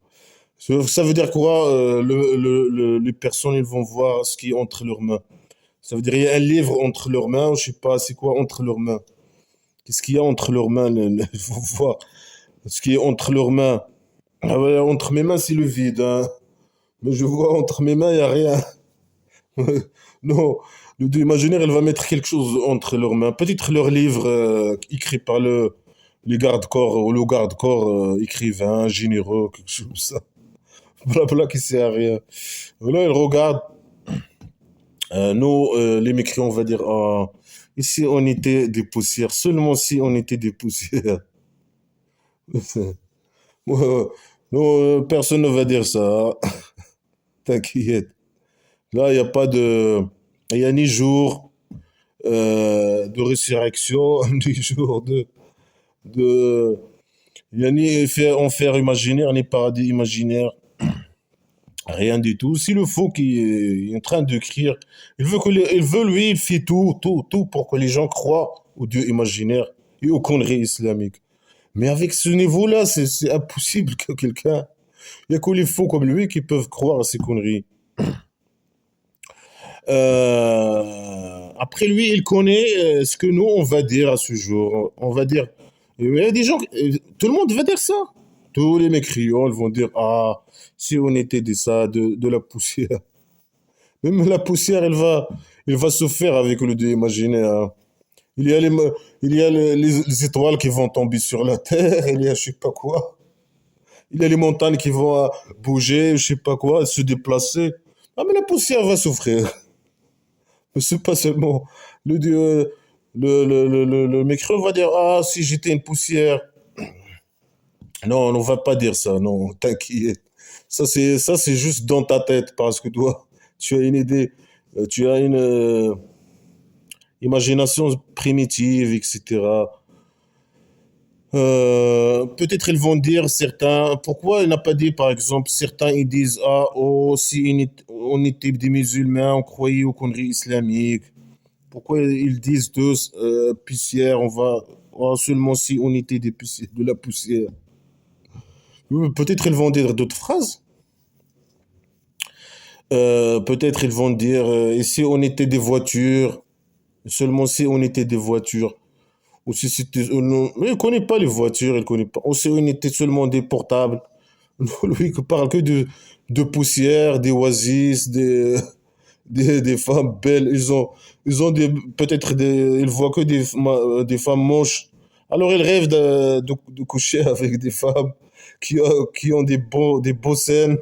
Ça veut dire quoi les personnes ils vont voir ce qui est entre leurs mains. Ça veut dire il y a un livre entre leurs mains, je sais pas c'est quoi entre leurs mains. Qu'est-ce qu'il y a entre leurs mains? Ils vont voir ce qui est entre leurs mains. Ah ouais, entre mes mains c'est le vide, hein. Mais je vois entre mes mains il y a rien. Non, le dieu imaginaire il va mettre quelque chose entre leurs mains. Peut-être leur livre écrit par les garde-corps ou le garde-corps écrivain, généraux, quelque chose comme ça. Blabla qui sert à rien. Là, il regarde. Nous, les mécrits, on va dire, ah, ici, on était des poussières. Seulement si on était des poussières. Moi, non, personne ne va dire ça. T'inquiète. Là, il n'y a pas de. Il n'y a ni jour de résurrection, ni jour de. Il n'y a ni enfer imaginaire, ni paradis imaginaire. Rien du tout. Si le faux qui est en train d'écrire, il veut lui, il fait tout pour que les gens croient au Dieu imaginaire et aux conneries islamiques. Mais avec ce niveau-là, c'est impossible que quelqu'un, il n'y a que les faux comme lui qui peuvent croire à ces conneries. Après lui, il connaît ce que nous, on va dire à ce jour. On va dire, il y a des gens, tout le monde va dire ça. Tous les mécréants, ils vont dire, ah, si on était de la poussière. Même la poussière, elle va se faire avec le Dieu imaginaire, hein. Il y a il y a les étoiles qui vont tomber sur la terre, il y a je sais pas quoi. Il y a les montagnes qui vont bouger, je sais pas quoi, se déplacer. Ah, mais la poussière va souffrir. Mais c'est pas seulement le Dieu, le mécréant va dire, ah, si j'étais une poussière, Non, on ne va pas dire ça, non, t'inquiète. Ça, c'est juste dans ta tête parce que toi, tu as une idée, tu as une imagination primitive, etc. Peut-être ils vont dire certains. Pourquoi il n'a pas dit, par exemple, certains ils disent ah oh si on était des musulmans, on croyait aux conneries islamiques. Pourquoi ils disent tous poussière, on va oh, seulement si on était des poussières, de la poussière. Peut-être ils vont dire d'autres phrases. Peut-être ils vont dire et si on était des voitures, seulement si on était des voitures. Ou si c'était. Non, mais il ne connaît pas les voitures, il ne connaît pas. Ou si on était seulement des portables. Lui, il parle que de poussière, des oasis, des femmes belles. Ils ont peut-être ils voient que des femmes moches. Alors ils rêvent de coucher avec des femmes qui ont des beaux seins.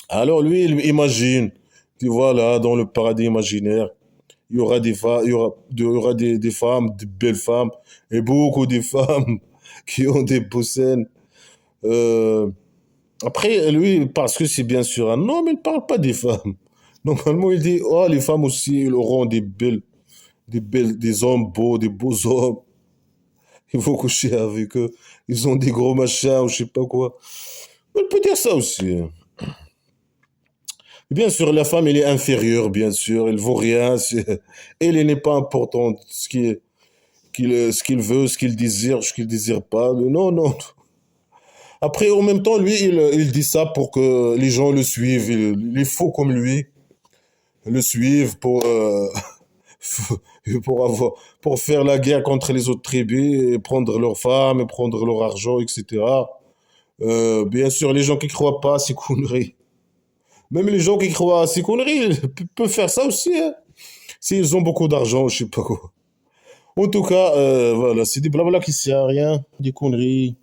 Alors lui, il imagine, tu vois là, dans le paradis imaginaire, il y aura des femmes, de belles femmes, et beaucoup de femmes qui ont des beaux seins. Euh, Après, lui, parce que c'est bien sûr un homme, il ne parle pas des femmes. Normalement, il dit, oh, les femmes aussi, ils auront des hommes beaux, des beaux hommes. Il faut coucher avec eux. Ils ont des gros machins ou je sais pas quoi. On peut dire ça aussi. Bien sûr, la femme, elle est inférieure, bien sûr. Elle vaut rien. Elle n'est pas importante. Ce qu'il veut, ce qu'il désire pas. Non, non. Après, en même temps, lui, il dit ça pour que les gens le suivent. Les faux comme lui le suivent pour faire la guerre contre les autres tribus et prendre leurs femmes et prendre leur argent, etc. Bien sûr, les gens qui croient pas à ces conneries. Même les gens qui croient à ces conneries, ils peuvent faire ça aussi, hein. S'ils ont beaucoup d'argent, je sais pas quoi. En tout cas, voilà, c'est des blabla qui servent à rien, des conneries.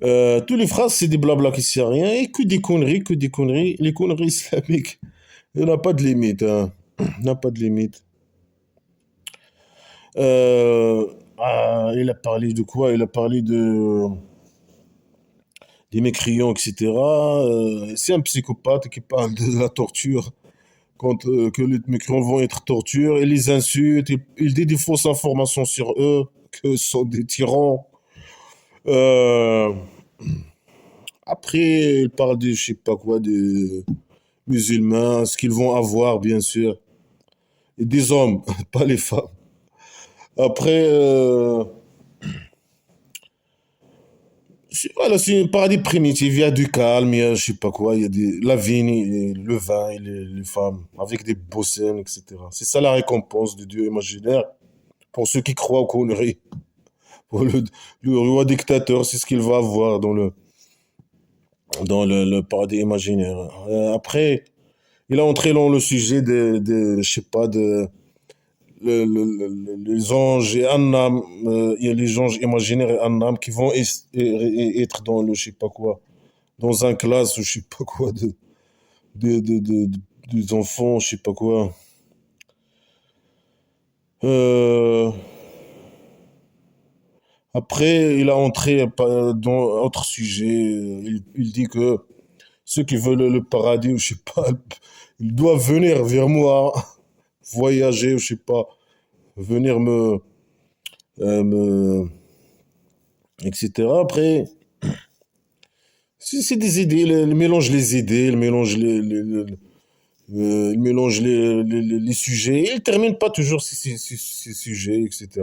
Tous les phrases, c'est des blabla qui servent à rien et que des conneries, que des conneries. Les conneries islamiques, il n'y a pas de limite, hein. Il n'y a pas de limite. Il a parlé de quoi? Il a parlé des mécréants, etc. C'est un psychopathe qui parle de la torture, que les mécréants vont être torturés, il les insulte, il dit des fausses informations sur eux, que ce sont des tyrans. Euh, Après, il parle de, je sais pas quoi, des musulmans, ce qu'ils vont avoir, bien sûr. Et des hommes, pas les femmes. Après, voilà, c'est un paradis primitif. Il y a du calme, il y a je sais pas quoi, il y a la vigne, et le vin, et les femmes, avec des beaux scènes, etc. C'est ça la récompense du Dieu imaginaire pour ceux qui croient aux conneries. Pour le roi dictateur, c'est ce qu'il va avoir dans le paradis imaginaire. Après, il a entré dans le sujet je sais pas, les anges et Annam, il y a les anges imaginaires et Annam qui vont être dans le je sais pas quoi, dans un classe ou je sais pas quoi de, de, de- de- des enfants, je sais pas quoi. Euh, Après, il a entré dans autre sujet. Il dit que ceux qui veulent le paradis, ou je sais pas, ils doivent venir vers moi, voyager, ou je sais pas, venir me etc. Après, c'est des idées, il mélange les idées, il mélange les sujets, il termine pas toujours ces sujets, etc.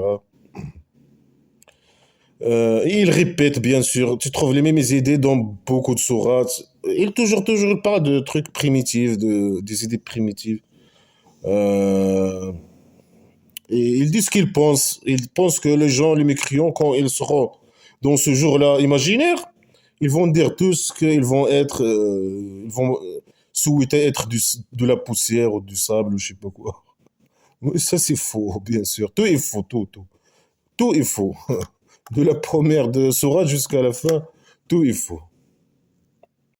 Et il répète, bien sûr, tu trouves les mêmes idées dans beaucoup de sourates. Il parle de trucs primitifs, des idées primitives. Euh, et il dit ce qu'il pense. Il pense que les gens, les mécréants, quand ils seront dans ce jour-là imaginaire, ils vont dire tous qu'ils vont être, ils vont souhaiter être de la poussière ou du sable ou je sais pas quoi. Oui, ça c'est faux, bien sûr. Tout est faux, tout, tout. Tout est faux. De la première de Sourate jusqu'à la fin, tout est faux.